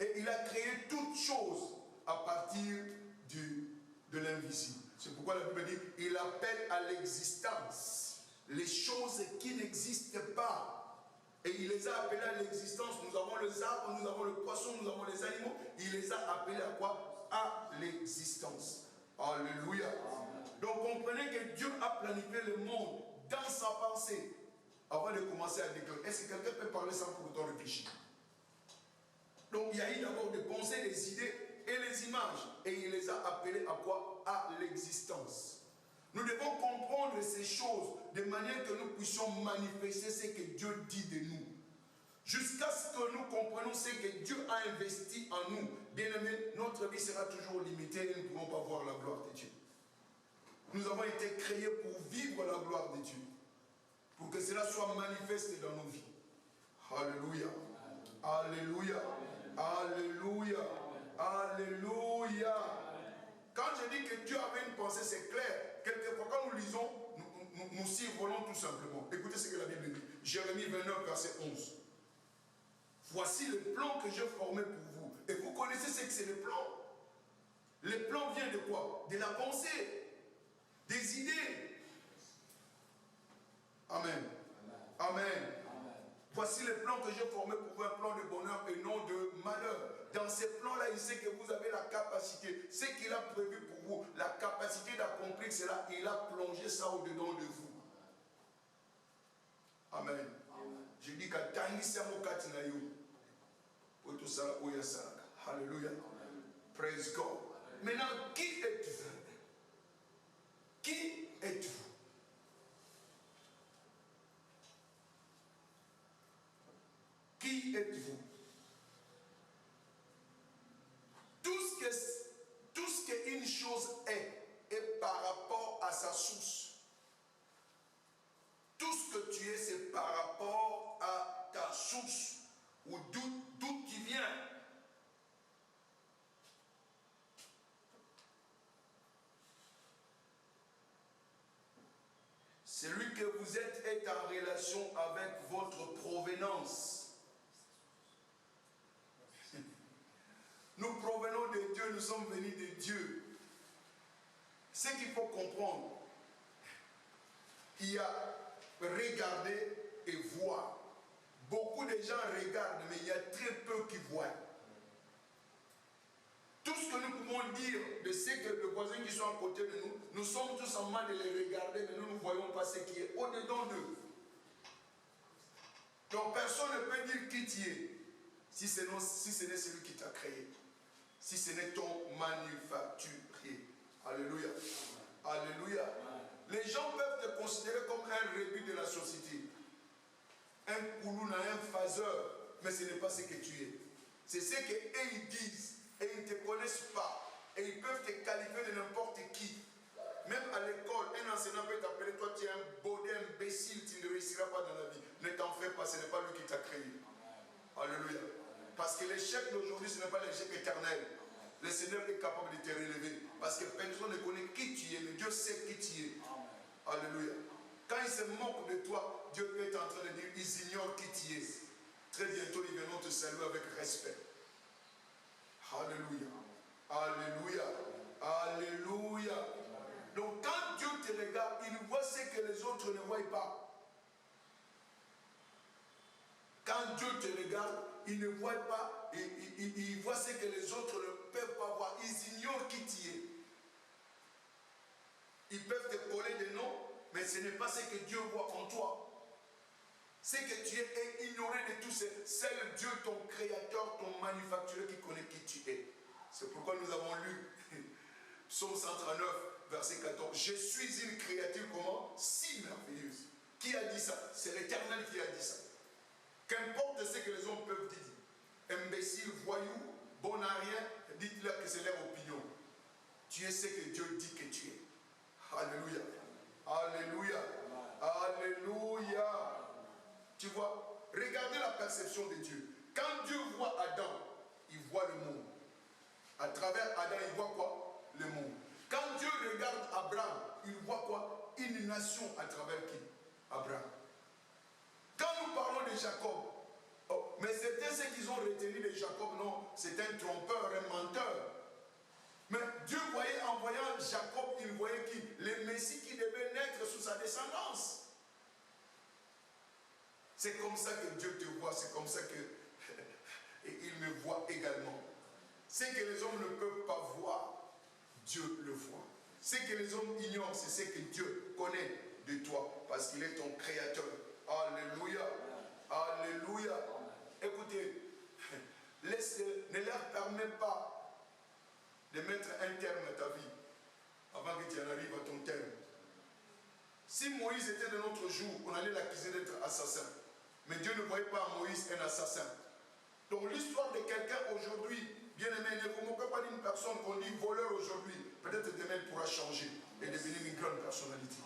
Et il a créé toutes choses à partir de l'invisible. C'est pourquoi la Bible dit, il appelle à l'existence les choses qui n'existent pas. Et il les a appelés à l'existence. Nous avons les arbres, nous avons le poisson, nous avons les animaux. Il les a appelés à quoi? À l'existence. Alléluia. Donc comprenez que Dieu a planifié le monde dans sa pensée. Avant de commencer à déclarer, est-ce que quelqu'un peut parler sans pour autant réfléchir? Donc il y a eu d'abord des pensées, des idées et les images. Et il les a appelés à quoi? À l'existence. Nous devons comprendre ces choses de manière que nous puissions manifester ce que Dieu dit de nous. Jusqu'à ce que nous comprenions ce que Dieu a investi en nous. Bien aimé, notre vie sera toujours limitée et nous ne pouvons pas voir la gloire de Dieu. Nous avons été créés pour vivre la gloire de Dieu. Pour que cela soit manifesté dans nos vies. Alléluia. Alléluia. Alléluia. Alléluia. Quand je dis que Dieu avait une pensée, c'est clair. Quelquefois, quand nous lisons, nous survolons tout simplement. Écoutez ce que la Bible dit. Jérémie 29, verset 11. Voici le plan que j'ai formé pour vous. Et vous connaissez ce que c'est le plan. Le plan vient de quoi? De la pensée. Des idées. Amen. Amen. Amen. Voici le plan que j'ai formé pour vous, un plan de bonheur et non de malheur. Dans ces plans-là, il sait que vous avez la capacité, ce qu'il a prévu pour vous, la capacité d'accomplir cela, il a plongé ça au-dedans de vous. Amen. Je dis qu'à Alléluia. Praise God. Maintenant, qui êtes-vous? Qui êtes-vous? Qui êtes-vous? Tout ce qu'une chose est par rapport à sa source. Tout ce que tu es, c'est par rapport à ta source. Ou d'où tu viens. Celui que vous êtes est en relation avec votre provenance. Nous provenons de Dieu, nous sommes venus de Dieu. Ce qu'il faut comprendre, il y a regarder et voir. Beaucoup de gens regardent, mais il y a très peu qui voient. Tout ce que nous pouvons dire de ce que les voisins qui sont à côté de nous, nous sommes tous en train de les regarder, mais nous ne voyons pas ce qui est au-dedans d'eux. Donc personne ne peut dire qui tu es, si ce n'est celui qui t'a créé. Si ce n'est ton manufacturier. Alléluia. Alléluia. Les gens peuvent te considérer comme un rebut de la société. un koulouna, un phaseur, mais ce n'est pas ce que tu es. C'est ce qu'eux ils disent, et ils ne te connaissent pas. Et ils peuvent te qualifier de n'importe qui. Même à l'école, un enseignant peut t'appeler, toi tu es un baudet, imbécile, tu ne réussiras pas dans la vie. Ne t'en fais pas, ce n'est pas lui qui t'a créé. Alléluia. Parce que l'échec d'aujourd'hui, ce n'est pas l'échec éternel. Le Seigneur est capable de te relever. Parce que personne ne connaît qui tu es, mais Dieu sait qui tu es. Alléluia. Quand ils se moquent de toi, Dieu est en train de dire, ils ignorent qui tu es. Très bientôt, ils viendront te saluer avec respect. Alléluia. Alléluia. Alléluia. Donc quand Dieu te regarde, il voit ce que les autres ne voient pas. Quand Dieu te regarde, il ne voit pas, il voit ce que les autres ne peuvent pas voir. Ils ignorent qui tu es. Ils peuvent te coller des noms, mais ce n'est pas ce que Dieu voit en toi. Ce que tu es est ignoré de tous. C'est seul Dieu, ton créateur, ton manufacturier qui connaît qui tu es. C'est pourquoi nous avons lu Psaume 139, verset 14. Je suis une créature comment? Si merveilleuse. Qui a dit ça? C'est l'Éternel qui a dit ça. Qu'importe ce que les hommes peuvent dire, imbécile, voyou, bon à rien, dites-leur que c'est leur opinion. Tu es ce que Dieu dit que tu es. Alléluia. Alléluia. Alléluia. Tu vois, regardez la perception de Dieu. Quand Dieu voit Adam, il voit le monde. À travers Adam, il voit quoi? Le monde. Quand Dieu regarde Abraham, il voit quoi? Une nation à travers qui? Abraham. Quand nous parlons de Jacob, mais c'était ce qu'ils ont retenu de Jacob, non, c'est un trompeur, un menteur. Mais Dieu voyait, en voyant Jacob, il voyait qui? Le Messie qui devait naître sous sa descendance. C'est comme ça que Dieu te voit, c'est comme ça que il me voit également. Ce que les hommes ne peuvent pas voir, Dieu le voit. Ce que les hommes ignorent, c'est ce que Dieu connaît de toi, parce qu'il est ton créateur. Alléluia. Alléluia. Écoutez, ne leur permets pas de mettre un terme à ta vie avant que tu en arrives à ton terme. Si Moïse était de notre jour, on allait l'accuser d'être assassin. Mais Dieu ne voyait pas en Moïse un assassin. Donc l'histoire de quelqu'un aujourd'hui, bien aimé, ne vous moquez pas d'une personne qu'on dit voleur aujourd'hui. Peut-être demain il pourra changer et devenir une grande personnalité.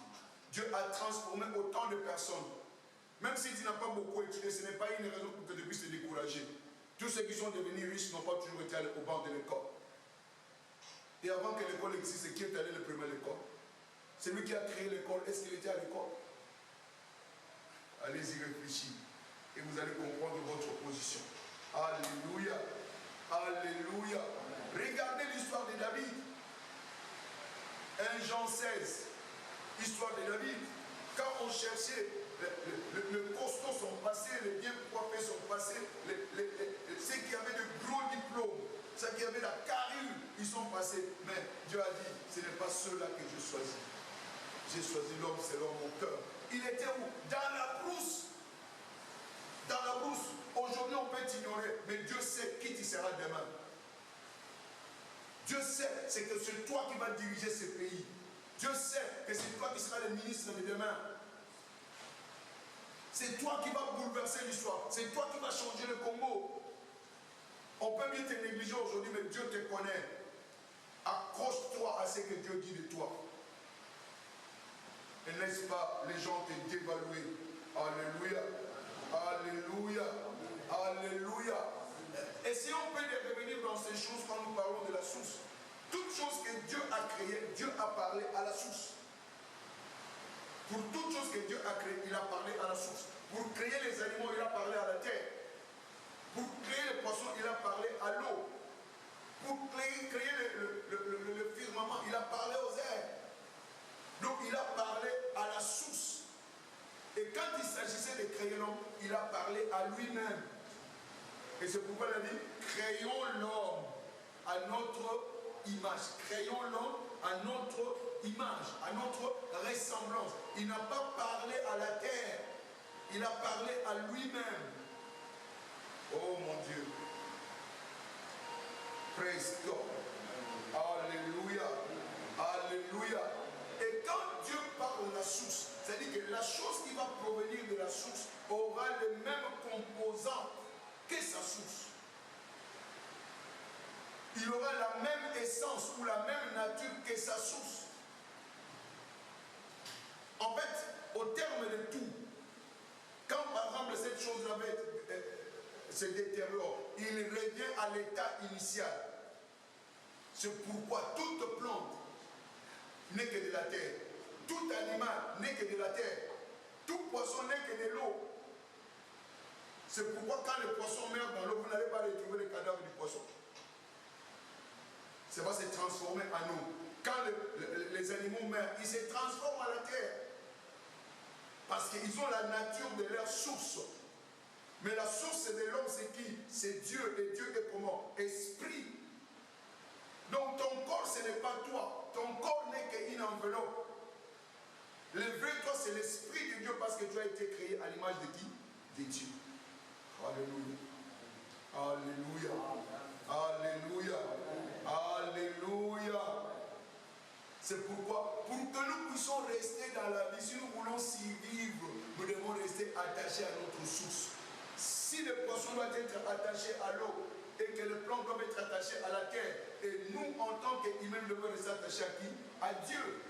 Dieu a transformé autant de personnes. Même si tu n'as pas beaucoup étudié, ce n'est pas une raison pour que tu puisses te décourager. Tous ceux qui sont devenus riches n'ont pas toujours été au banc de l'école. Et avant que l'école existe, qui est allé le premier à l'école? Celui qui a créé l'école, est-ce qu'il était à l'école? Allez-y réfléchir. Et vous allez comprendre votre position. Alléluia. Alléluia. Regardez l'histoire de David. 1 Jean 16. Histoire de David. Quand on cherchait, les costauds sont passés, les bien coiffés sont passés, ceux qui avaient de gros diplômes, ceux qui avaient la carrure, ils sont passés. Mais Dieu a dit, ce n'est pas ceux-là que je choisis. J'ai choisi l'homme selon mon cœur. Il était où? Dans la brousse. Dans la brousse. Aujourd'hui, on peut t'ignorer, mais Dieu sait qui tu seras demain. Dieu sait, c'est que c'est toi qui vas diriger ce pays. Dieu sait que c'est toi qui seras le ministre de demain. C'est toi qui vas bouleverser l'histoire. C'est toi qui vas changer le Congo. On peut bien te négliger aujourd'hui, mais Dieu te connaît. Accroche-toi à ce que Dieu dit de toi. Et laisse pas les gens te dévaluer. Alléluia. Alléluia. Alléluia. Essayons de revenir dans ces choses quand nous parlons de la source. Toute chose que Dieu a créée, Dieu a parlé à la source. Pour toute chose que Dieu a créée, il a parlé à la source. Pour créer les animaux, il a parlé à la terre. Pour créer les poissons, il a parlé à l'eau. Pour créer le firmament, il a parlé aux airs. Donc il a parlé à la source. Et quand il s'agissait de créer l'homme, il a parlé à lui-même. Et c'est pourquoi il a dit, créons l'homme à notre image. Créons l'homme à notre image, à notre ressemblance. Il n'a pas parlé à la terre. Il a parlé à lui-même. Oh mon Dieu. Praise God. Alléluia. Alléluia. Et quand Dieu parle de la source, C'est-à-dire que la chose qui va provenir de la source aura les mêmes composants que sa source. Il aura la même essence ou la même nature que sa source. En fait, au terme de tout, quand par exemple cette chose-là se détériore, il revient à l'état initial. C'est pourquoi toute plante n'est que de la terre. Tout animal n'est que de la terre. Tout poisson n'est que de l'eau. C'est pourquoi quand le poisson meurt dans l'eau, vous n'allez pas retrouver le cadavre du poisson. Ça va se transformer en eau. Quand les animaux meurent, ils se transforment à la terre. Parce qu'ils ont la nature de leur source. Mais la source de l'homme, c'est qui? C'est Dieu. Et Dieu est comment? Esprit. Donc ton corps, ce n'est pas toi. Ton corps n'est qu'une enveloppe. Le vrai toi, c'est l'esprit de Dieu parce que tu as été créé à l'image de qui? De Dieu. Alléluia. Alléluia. Alléluia. Alléluia. C'est pourquoi, pour que nous puissions rester dans la vie, si nous voulons s'y vivre, nous devons rester attachés à notre source. Si le poisson doit être attaché à l'eau et que le plant doit être attaché à la terre, et nous, en tant qu'humains, devons rester attachés à qui? À Dieu.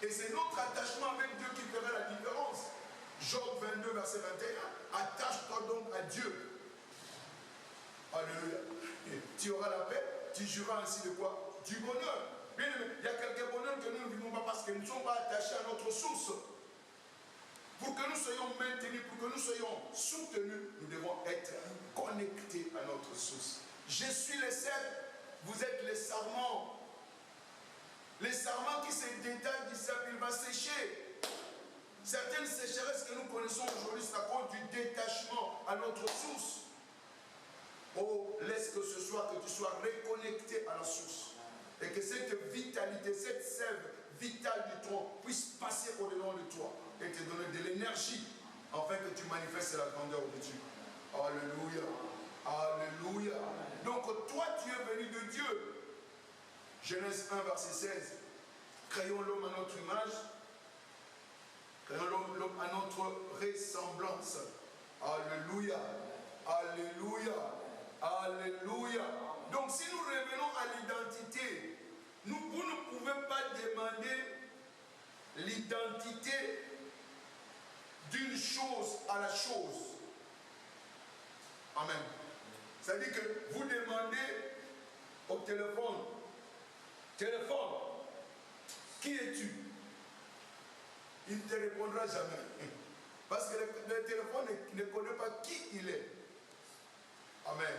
Et c'est notre attachement avec Dieu qui fera la différence. Job 22, verset 21. Attache-toi donc à Dieu. Alléluia. Et tu auras la paix, tu jouiras ainsi de quoi? Du bonheur. Bien aimé, il y a quelques bonheurs que nous ne vivons pas parce que nous ne sommes pas attachés à notre source. Pour que nous soyons maintenus, pour que nous soyons soutenus, nous devons être connectés à notre source. Je suis le cep, vous êtes les sarments. Les sarments qui se détachent du cep, il va sécher. Certaines sécheresses que nous connaissons aujourd'hui, c'est à cause du détachement à notre source. Oh, laisse que ce soit que tu sois reconnecté à la source. Et que cette vitalité, cette sève vitale du tronc puisse passer au-dedans de toi et te donner de l'énergie afin que tu manifestes la grandeur de Dieu. Alléluia. Alléluia. Donc toi, tu es venu de Dieu. Genèse 1, verset 16. Créons l'homme à notre image. Créons l'homme à notre ressemblance. Alléluia. Alléluia. Alléluia. Donc si nous revenons à l'identité, vous ne pouvez pas demander l'identité d'une chose à la chose. Amen. C'est-à-dire que vous demandez au téléphone, qui es-tu? Il ne te répondra jamais. Parce que le téléphone ne connaît pas qui il est. Amen.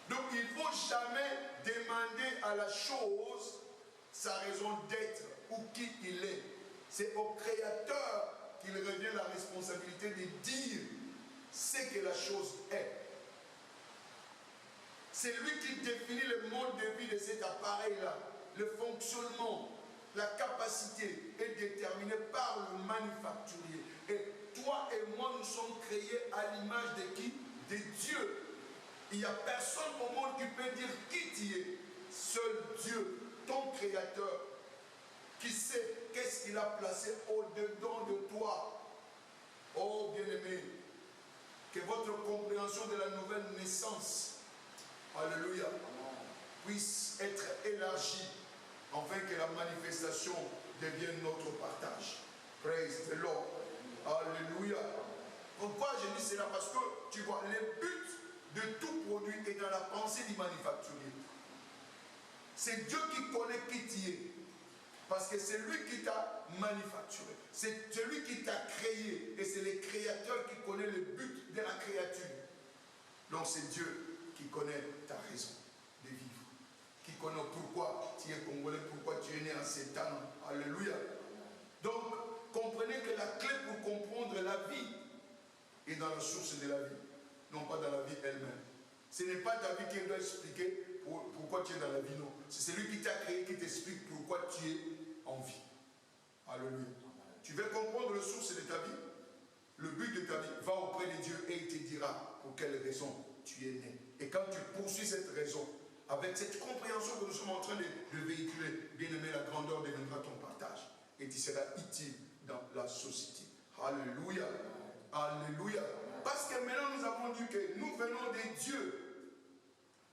Donc il ne faut jamais demander à la chose sa raison d'être ou qui il est. C'est au Créateur qu'il revient la responsabilité de dire ce que la chose est. C'est lui qui définit le mode de vie de cet appareil-là. Le fonctionnement, la capacité est déterminée par le manufacturier. Et toi et moi, nous sommes créés à l'image de qui? De Dieu. Il n'y a personne au monde qui peut dire qui tu es. Seul Dieu, ton Créateur, qui sait qu'est-ce qu'il a placé au-dedans de toi. Oh bien-aimé, que votre compréhension de la nouvelle naissance, alléluia, puisse être élargie, afin que la manifestation devienne notre partage. Praise the Lord. Alléluia. Pourquoi je dis cela? Parce que tu vois, le but de tout produit est dans la pensée du manufacturier. C'est Dieu qui connaît qui tu es. Parce que c'est lui qui t'a manufacturé. C'est celui qui t'a créé. Et c'est le créateur qui connaît le but de la créature. Donc c'est Dieu qui connaît ta raison de vivre. Qui connaît pourquoi tu es congolais, pourquoi tu es né en ces temps. Alléluia. Donc, comprenez que la clé pour comprendre la vie est dans la source de la vie. Non pas dans la vie elle-même. Ce n'est pas ta vie qui doit expliquer pourquoi tu es dans la vie, non. C'est celui qui t'a créé qui t'explique pourquoi tu es en vie. Alléluia. Tu veux comprendre la source de ta vie, le but de ta vie, va auprès de Dieu et il te dira pour quelle raison tu es né. Et quand tu poursuis cette raison, avec cette compréhension que nous sommes en train de véhiculer, bien aimé, la grandeur deviendra ton partage. Et tu seras utile dans la société. Alléluia. Alléluia. Parce que maintenant nous avons dit que nous venons de Dieu.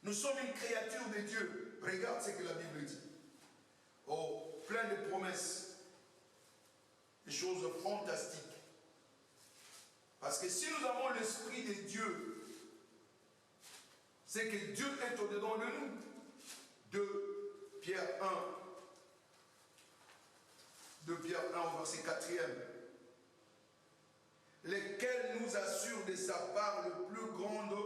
Nous sommes une créature de Dieu. Regarde ce que la Bible dit. Oh, plein de promesses. Des choses fantastiques. Parce que si nous avons l'Esprit de Dieu, c'est que Dieu est au-dedans de nous. 2 Pierre 1. 2 Pierre 1 au verset 4e. Lesquels nous assurent de sa part le plus grande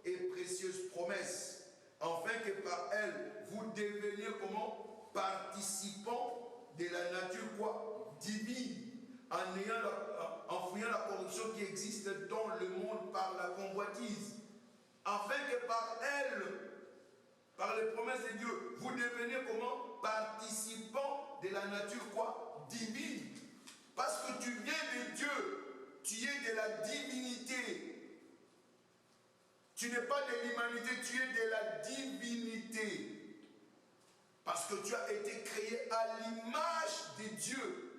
et précieuse promesse, afin que par elle, vous deveniez comment? Participants de la nature quoi? Divine, en fouillant la corruption qui existe dans le monde par la convoitise, afin que par elle, par les promesses de Dieu, vous deveniez comment? Participants de la nature quoi? Divine. Parce que tu viens de Dieu, tu es de la divinité. Tu n'es pas de l'humanité, tu es de la divinité. Parce que tu as été créé à l'image de Dieu.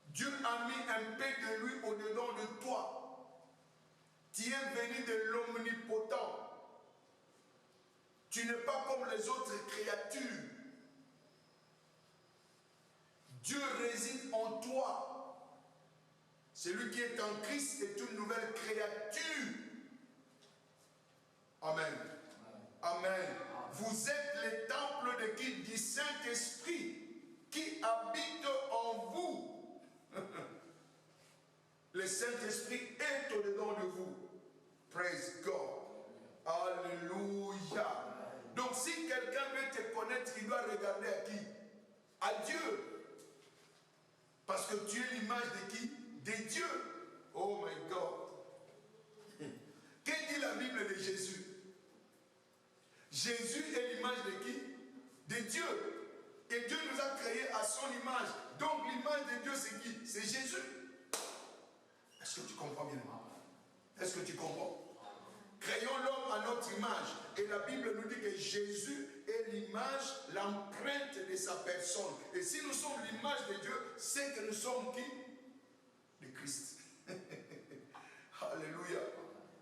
Dieu a mis un peu de lui au-dedans de toi. Tu es venu de l'omnipotent. Tu n'es pas comme les autres créatures. Dieu réside en toi. Celui qui est en Christ est une nouvelle créature. Amen. Amen. Vous êtes les temples de qui? Du Saint-Esprit qui habite en vous. Le Saint-Esprit est au-dedans de vous. Praise God. Alléluia. Donc si quelqu'un veut te connaître, il doit regarder à qui? À Dieu. Parce que tu es l'image de qui? De Dieu. Oh my God. Que dit la Bible de Jésus? Jésus est l'image de qui? De Dieu. Et Dieu nous a créés à son image. Donc l'image de Dieu c'est qui? C'est Jésus. Est-ce que tu comprends bien? Est-ce que tu comprends? Créons l'homme à notre image. Et la Bible nous dit que Jésus est l'image, l'empreinte de sa personne. Et si nous sommes l'image de Dieu, c'est que nous sommes qui? Le Christ. Alléluia.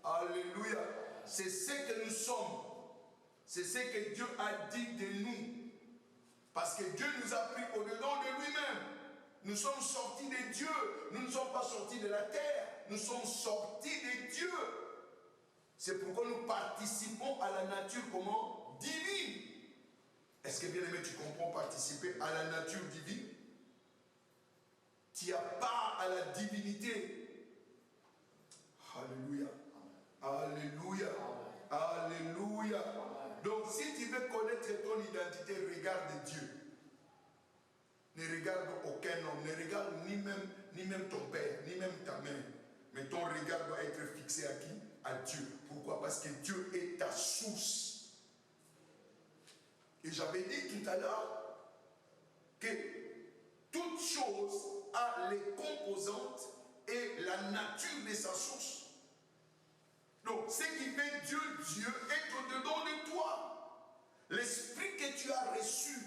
Alléluia. C'est ce que nous sommes. C'est ce que Dieu a dit de nous. Parce que Dieu nous a pris au-dedans de lui-même. Nous sommes sortis de Dieu. Nous ne sommes pas sortis de la terre. Nous sommes sortis de Dieu. C'est pourquoi nous participons à la nature comment? Divine. Est-ce que bien aimé, tu comprends participer à la nature divine? Tu as part à la divinité. Alléluia. Alléluia. Alléluia. Donc si tu veux connaître ton identité, regarde Dieu. Ne regarde aucun homme, ne regarde ni même ton père, ni même ta mère. Mais ton regard doit être fixé à qui? À Dieu. Pourquoi? Parce que Dieu est ta source. Et j'avais dit tout à l'heure que toute chose a les composantes et la nature de sa source. Donc, ce qui fait Dieu, Dieu est au-dedans de toi. L'esprit que tu as reçu,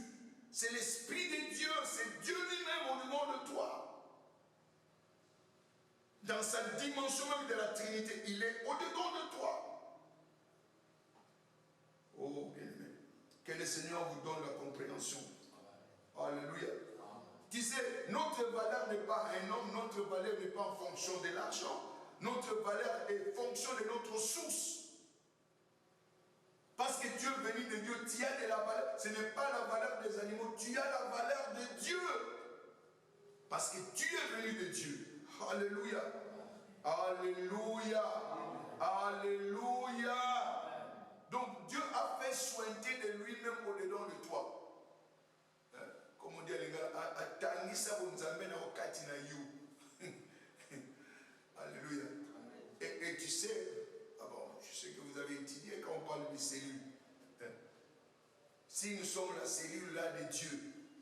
c'est l'esprit de Dieu, c'est Dieu lui-même au-dedans de toi. Dans sa dimension même de la Trinité, il est au-dedans de toi. Oh, bien-aimé. Que le Seigneur vous donne la compréhension. Alléluia. Tu sais, notre valeur n'est pas un homme, notre valeur n'est pas en fonction de l'argent. Notre valeur est en fonction de notre source. Parce que Dieu est venu de Dieu, tu as de la valeur. Ce n'est pas la valeur des animaux, tu as la valeur de Dieu. Parce que tu es venu de Dieu. Alléluia. Alléluia. Alléluia. Donc Dieu a fait sointer de lui-même au-dedans de toi. Comme on dit les gars, alléluia. Et tu sais, je sais que vous avez étudié quand on parle de cellules. Si nous sommes la cellule là de Dieu,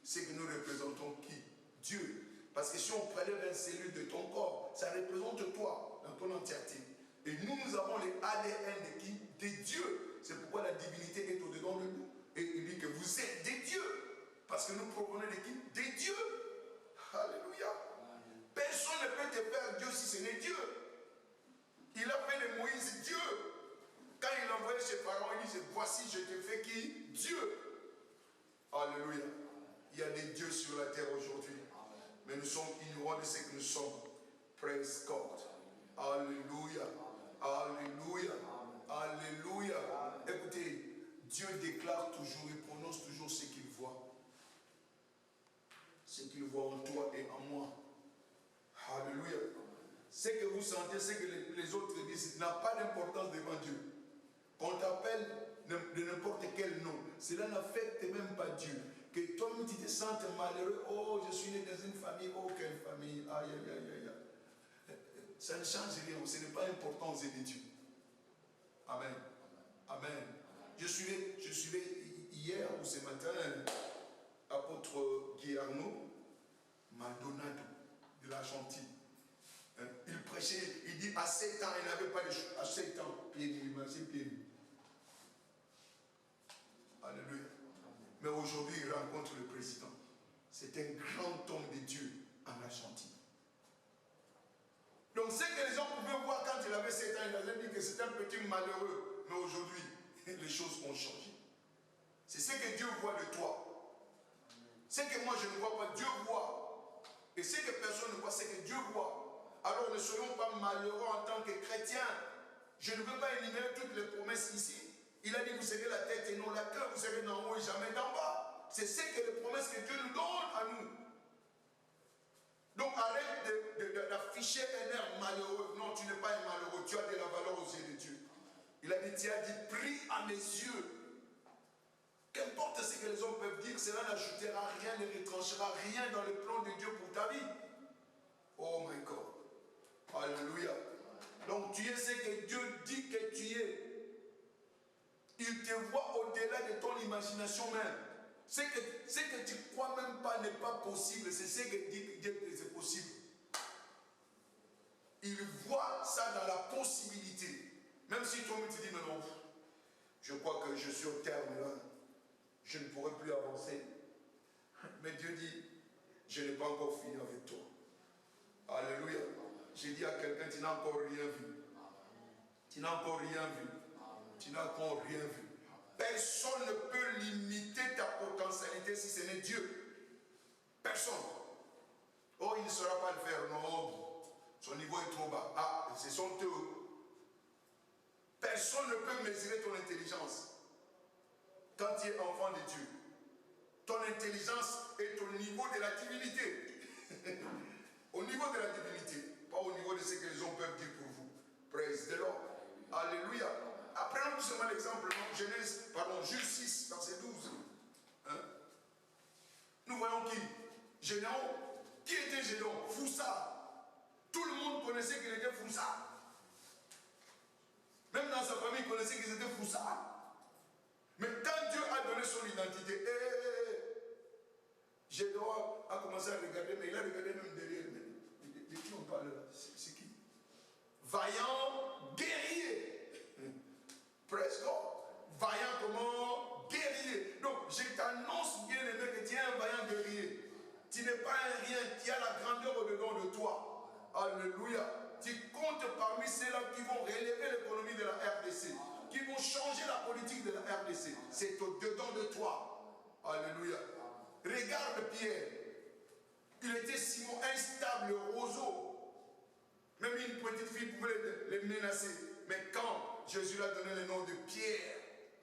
c'est que nous représentons qui? Dieu. Parce que si on prélève une cellule de ton corps, ça représente toi dans ton entièreté. Et nous avons les ADN de qui? De Dieu. C'est pourquoi la divinité est au-dedans de nous. Et il dit que vous êtes des dieux. Parce que nous provenons de qui? Des dieux. Alléluia. de ce que nous sommes. Praise God. Alléluia. Alléluia. Alléluia. Écoutez, Dieu déclare toujours, il prononce toujours ce qu'il voit. Ce qu'il voit en toi et en moi. Alléluia. Ce que vous sentez, ce que les autres disent, n'a pas d'importance devant Dieu. Qu'on t'appelle de n'importe quel nom, cela n'affecte même pas Dieu. Que toi-même tu te sentes malheureux, oh je suis né dans une famille, oh quelle famille, aïe aïe aïe aïe. Ça ne change rien, ce n'est pas important aux yeux de Dieu. Amen. Amen. Je suivais hier ou ce matin apôtre Guy Arnaud Maldonado de l'Argentine. Il prêchait, il dit à 7 ans, il n'avait pas de choses. À 7 ans, pieds nus, il marchait pieds nus. Alléluia. Mais aujourd'hui, il rencontre le président. C'est un grand homme de Dieu en Argentine. Donc, ce que les gens pouvaient voir quand il avait 7 ans, il avait dit que c'était un petit malheureux. Mais aujourd'hui, les choses ont changé. C'est ce que Dieu voit de toi. Ce que moi je ne vois pas, Dieu voit. Et ce que personne ne voit, c'est que Dieu voit. Alors ne soyons pas malheureux en tant que chrétiens. Je ne veux pas énumérer toutes les promesses ici. Il a dit, vous serez la tête et non la queue, vous serez d'en haut et jamais d'en bas. C'est ce que les promesses que Dieu nous donne à nous. Donc arrête d'afficher un air malheureux. Non, tu n'es pas un malheureux, tu as de la valeur aux yeux de Dieu. Il a dit, tu as dit, prie à mes yeux. Qu'importe ce que les hommes peuvent dire, cela n'ajoutera rien, ne retranchera rien dans le plan de Dieu pour ta vie. Oh my God. Alléluia. Donc tu es ce que Dieu dit que tu es. Il te voit au-delà de ton imagination même. Ce que tu ne crois même pas n'est pas possible. C'est ce que dit Dieu que c'est possible. Il voit ça dans la possibilité. Même si toi-même tu dis, mais non, je crois que je suis au terme là. Je ne pourrai plus avancer. Mais Dieu dit, je n'ai pas encore fini avec toi. Alléluia. J'ai dit à quelqu'un, tu n'as encore rien vu. Tu n'as encore rien vu. Tu n'as encore rien vu. Personne ne peut limiter ta potentialité si ce n'est Dieu. Personne. Oh, il ne saura pas le faire. Non. Son niveau est trop bas. Ah, c'est son théo. Personne ne peut mesurer ton intelligence. Quand tu es enfant de Dieu, ton intelligence est au niveau de la divinité. Au niveau de la divinité, pas au niveau de ce que les gens peuvent dire pour vous. Praise the Lord. Alléluia. Apprenons tout simplement l'exemple, Juge 6, verset 12. Hein? Nous voyons qui? Gédéon. Qui était Gédéon? Foussa. Tout le monde connaissait qu'il était Foussa. Même dans sa famille, il connaissait qu'ils étaient Foussa. Mais quand Dieu a donné son identité, Gédéon a commencé à regarder, mais il a regardé même derrière. De qui on parle là? C'est qui? Vaillant guerrier. Praise God. Vaillant comment? Guerrier. Donc, je t'annonce bien aimé que tu es un vaillant guerrier. Tu n'es pas un rien, tu as la grandeur au-dedans de toi. Alléluia. Tu comptes parmi ceux-là qui vont relever l'économie de la RDC, qui vont changer la politique de la RDC. C'est au-dedans de toi. Alléluia. Regarde Pierre. Il était Simon, instable, roseau. Même une petite fille pouvait les menacer. Mais quand Jésus lui a donné le nom de Pierre,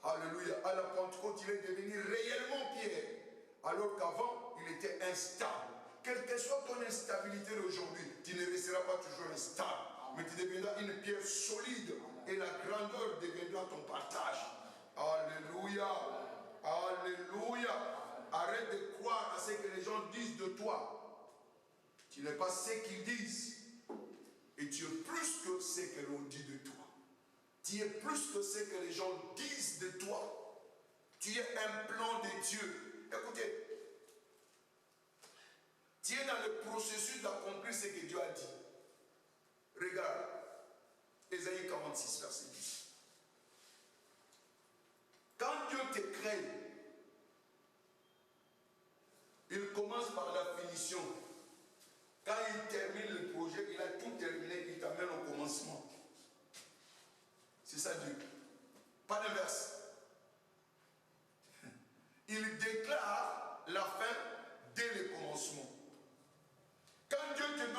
alléluia, à la Pentecôte, il est devenu réellement Pierre. Alors qu'avant, il était instable. Quelle que soit ton instabilité d'aujourd'hui, tu ne resteras pas toujours instable. Mais tu deviendras une pierre solide. Et la grandeur deviendra ton partage. Alléluia. Alléluia. Arrête de croire à ce que les gens disent de toi. Tu n'es pas ce qu'ils disent. Et tu es plus que ce que l'on dit de toi. Tu es plus que ce que les gens disent de toi. Tu es un plan de Dieu. Écoutez, tu es dans le processus d'accomplir ce que Dieu a dit. Regarde, Ésaïe 46, verset 10. Quand Dieu te crée, il commence par la finition. Quand il termine le projet, il a tout terminé, il t'amène au commencement. C'est ça Dieu. Pas d'inverse. Il déclare la fin dès le commencement. Quand Dieu te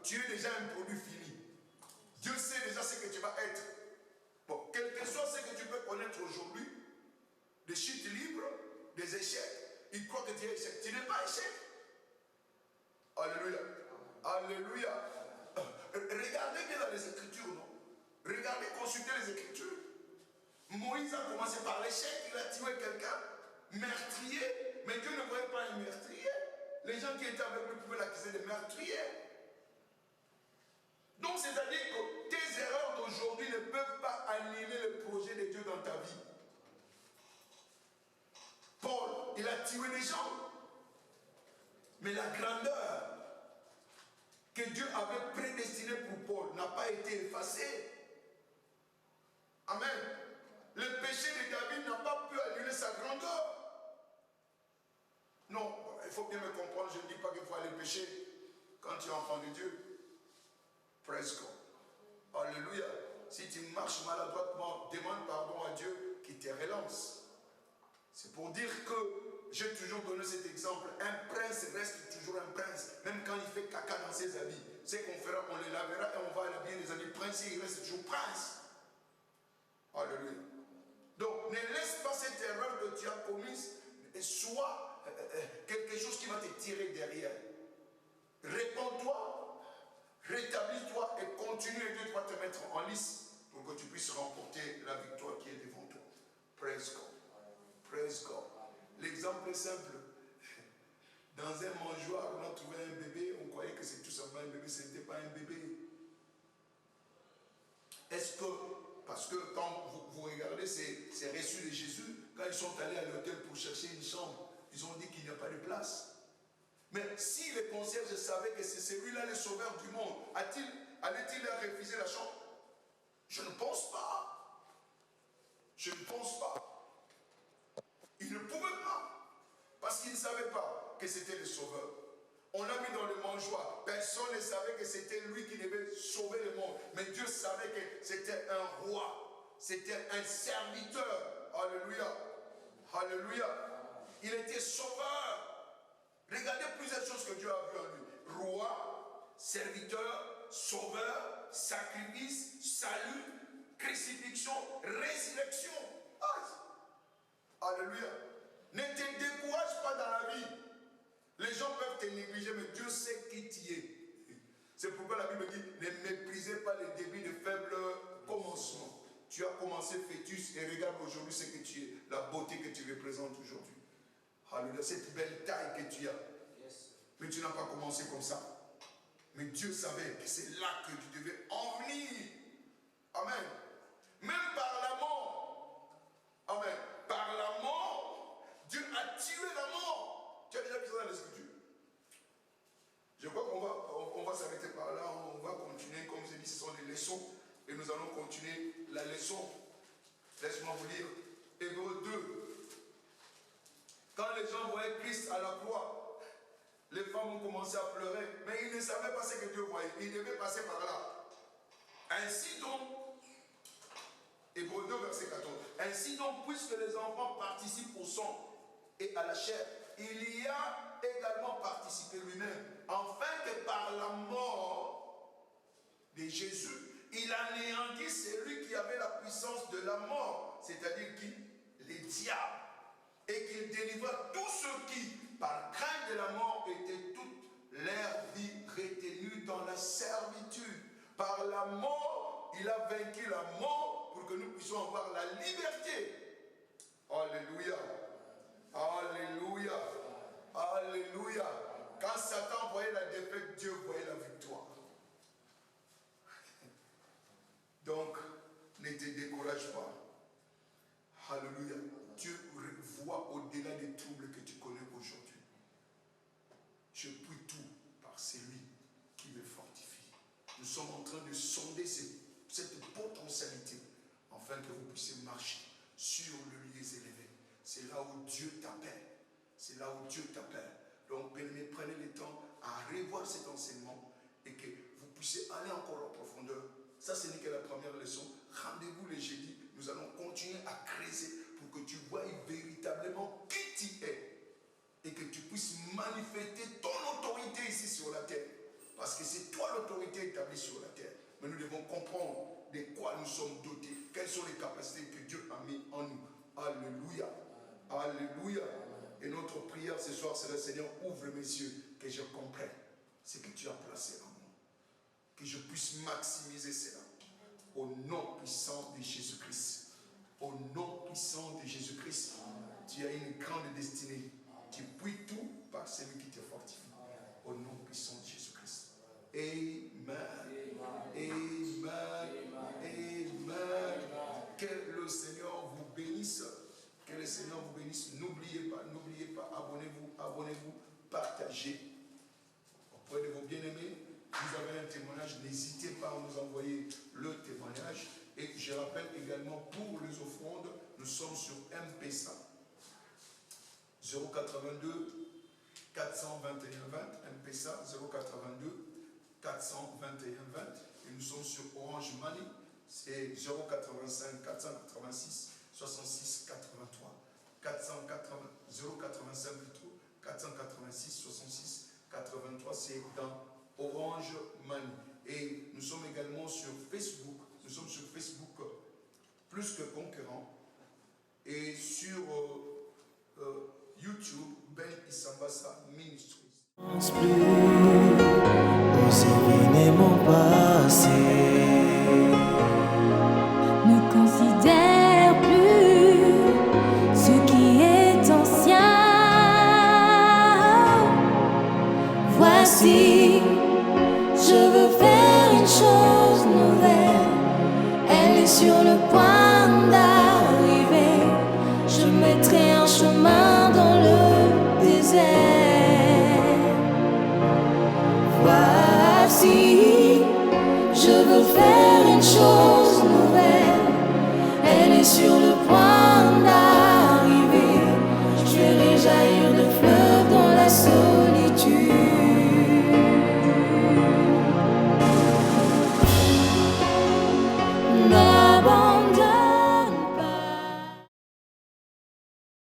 tu es déjà un produit fini. Dieu sait déjà ce que tu vas être. Bon, quel que soit ce que tu peux connaître aujourd'hui, des chutes libres, des échecs, il croit que tu es échec. Tu n'es pas échec. Alléluia. Alléluia. Regardez bien dans les Écritures, non? Regardez, consultez les Écritures. Moïse a commencé par l'échec, il a tué quelqu'un, meurtrier, mais Dieu ne voyait pas un meurtrier. Les gens qui étaient avec lui pouvaient l'accuser de meurtrier. Donc c'est-à-dire que tes erreurs d'aujourd'hui ne peuvent pas annuler le projet de Dieu dans ta vie. Paul, il a tué des gens. Mais la grandeur que Dieu avait prédestinée pour Paul n'a pas été effacée. Amen. Le péché de David n'a pas pu annuler sa grandeur. Non, il faut bien me comprendre, je ne dis pas qu'il faut aller pécher quand tu es enfant de Dieu. Praise God. Alléluia. Si tu marches maladroitement, demande pardon à Dieu qui te relance. C'est pour dire que j'ai toujours donné cet exemple. Un prince reste toujours un prince, même quand il fait caca dans ses habits. Ce qu'on fera, on les lavera et on va l'habiller des habits princiers, il reste toujours prince. Alléluia. Donc, ne laisse pas cette erreur que tu as commise soit quelque chose qui va te tirer derrière. Réponds-toi, rétablis-toi et continue et Dieu va te mettre en lice pour que tu puisses remporter la victoire qui est devant toi. Praise God. Praise God. L'exemple est simple. Dans un mangeoire, on a trouvé un bébé, on croyait que c'est tout simplement un bébé, ce n'était pas un bébé. Est-ce que, parce que quand vous regardez ces reçus de Jésus, quand ils sont allés à l'hôtel pour chercher une chambre, ils ont dit qu'il n'y a pas de place. Mais si le concierge savait que c'est celui-là le sauveur du monde, allait-il leur refuser la chambre? Je ne pense pas. Je ne pense pas. Il ne pouvait pas. Parce qu'il ne savait pas que c'était le sauveur. On l'a mis dans le mangeoire. Personne ne savait que c'était lui qui devait sauver le monde. Mais Dieu savait que c'était un roi. C'était un serviteur. Alléluia. Alléluia. Il était sauveur. Regardez plusieurs choses que Dieu a vues en lui. Roi, serviteur, sauveur, sacrifice, salut, crucifixion, résurrection. Alléluia. Ne te décourage pas dans la vie. Les gens peuvent te négliger, mais Dieu sait qui tu es. C'est pourquoi la Bible dit, ne méprisez pas les débuts de faibles commencements. Tu as commencé fœtus et regarde aujourd'hui ce que tu es, la beauté que tu représentes aujourd'hui. Alléluia, cette belle taille que tu as. Mais tu n'as pas commencé comme ça. Mais Dieu savait que c'est là que tu devais en venir. Amen. Même par la mort. Amen. Par la mort, Dieu a tué la mort. Tu as déjà vu ça dans les Écritures. Je crois qu'on va s'arrêter par là. On va continuer. Comme je dis, ce sont des leçons. Et nous allons continuer la leçon. Laisse-moi vous lire Hébreux 2. Quand les gens voyaient Christ à la croix, les femmes ont commencé à pleurer. Mais ils ne savaient pas ce que Dieu voyait. Ils devaient passer par là. Ainsi donc, Hébreux 2, verset 14. Ainsi donc, puisque les enfants participent au sang et à la chair, il y a également participé lui-même, afin que par la mort de Jésus, il anéantit celui qui avait la puissance de la mort, c'est-à-dire qui? Les diables, et qu'il délivra tous ceux qui, par crainte de la mort, étaient toute leur vie retenus dans la servitude. Par la mort, il a vaincu la mort pour que nous puissions avoir la liberté. Alléluia. Alléluia. Alléluia. Quand Satan voyait la défaite, Dieu voyait la victoire. Donc, ne te décourage pas. Alléluia. Dieu voit au-delà des troubles que tu connais aujourd'hui. Je puis tout par celui qui me fortifie. Nous sommes en train de sonder cette potentialité afin que vous puissiez marcher sur le lieu élevé. C'est là où Dieu t'appelle. C'est là où Dieu t'appelle. Donc, bien-aimés, prenez le temps à revoir cet enseignement et que vous puissiez aller encore en profondeur. Ça, ce n'est que la première leçon. Rendez-vous les jeudis. Nous allons continuer à creuser pour que tu voies véritablement qui tu es et que tu puisses manifester ton autorité ici sur la terre. Parce que c'est toi l'autorité. nous sommes dotés? Quelles sont les capacités que Dieu a mis en nous? Alléluia. Alléluia. Et notre prière ce soir, c'est le Seigneur, ouvre mes yeux, que je comprenne ce que tu as placé en moi. Que je puisse maximiser cela. Au nom puissant de Jésus-Christ. Au nom puissant de Jésus-Christ. Tu as une grande destinée. Tu puis tout par celui qui te fortifie. Au nom puissant de Jésus-Christ. Amen. Amen. Amen. Que le Seigneur vous bénisse. Que le Seigneur vous bénisse. N'oubliez pas, abonnez-vous, partagez auprès de vos bien-aimés. Vous avez un témoignage, n'hésitez pas à nous envoyer le témoignage. Et je rappelle également pour les offrandes, nous sommes sur M-Pesa 082 421 20, M-Pesa 082 421 20. Et nous sommes sur Orange Money, c'est 085 486 66 83. 085 plutôt, 486 66 83, c'est dans Orange Money. Et nous sommes également sur Facebook. Nous sommes sur Facebook plus que concurrent. Et sur YouTube, Ben Isambassa Ministries. Aux événements passés, ne considère plus ce qui est ancien. Voici, je veux faire une chose nouvelle. Elle est sur le point d'arriver. Je mettrai un chemin dans le désert. Voici, je veux faire une chose nouvelle. Elle est sur le point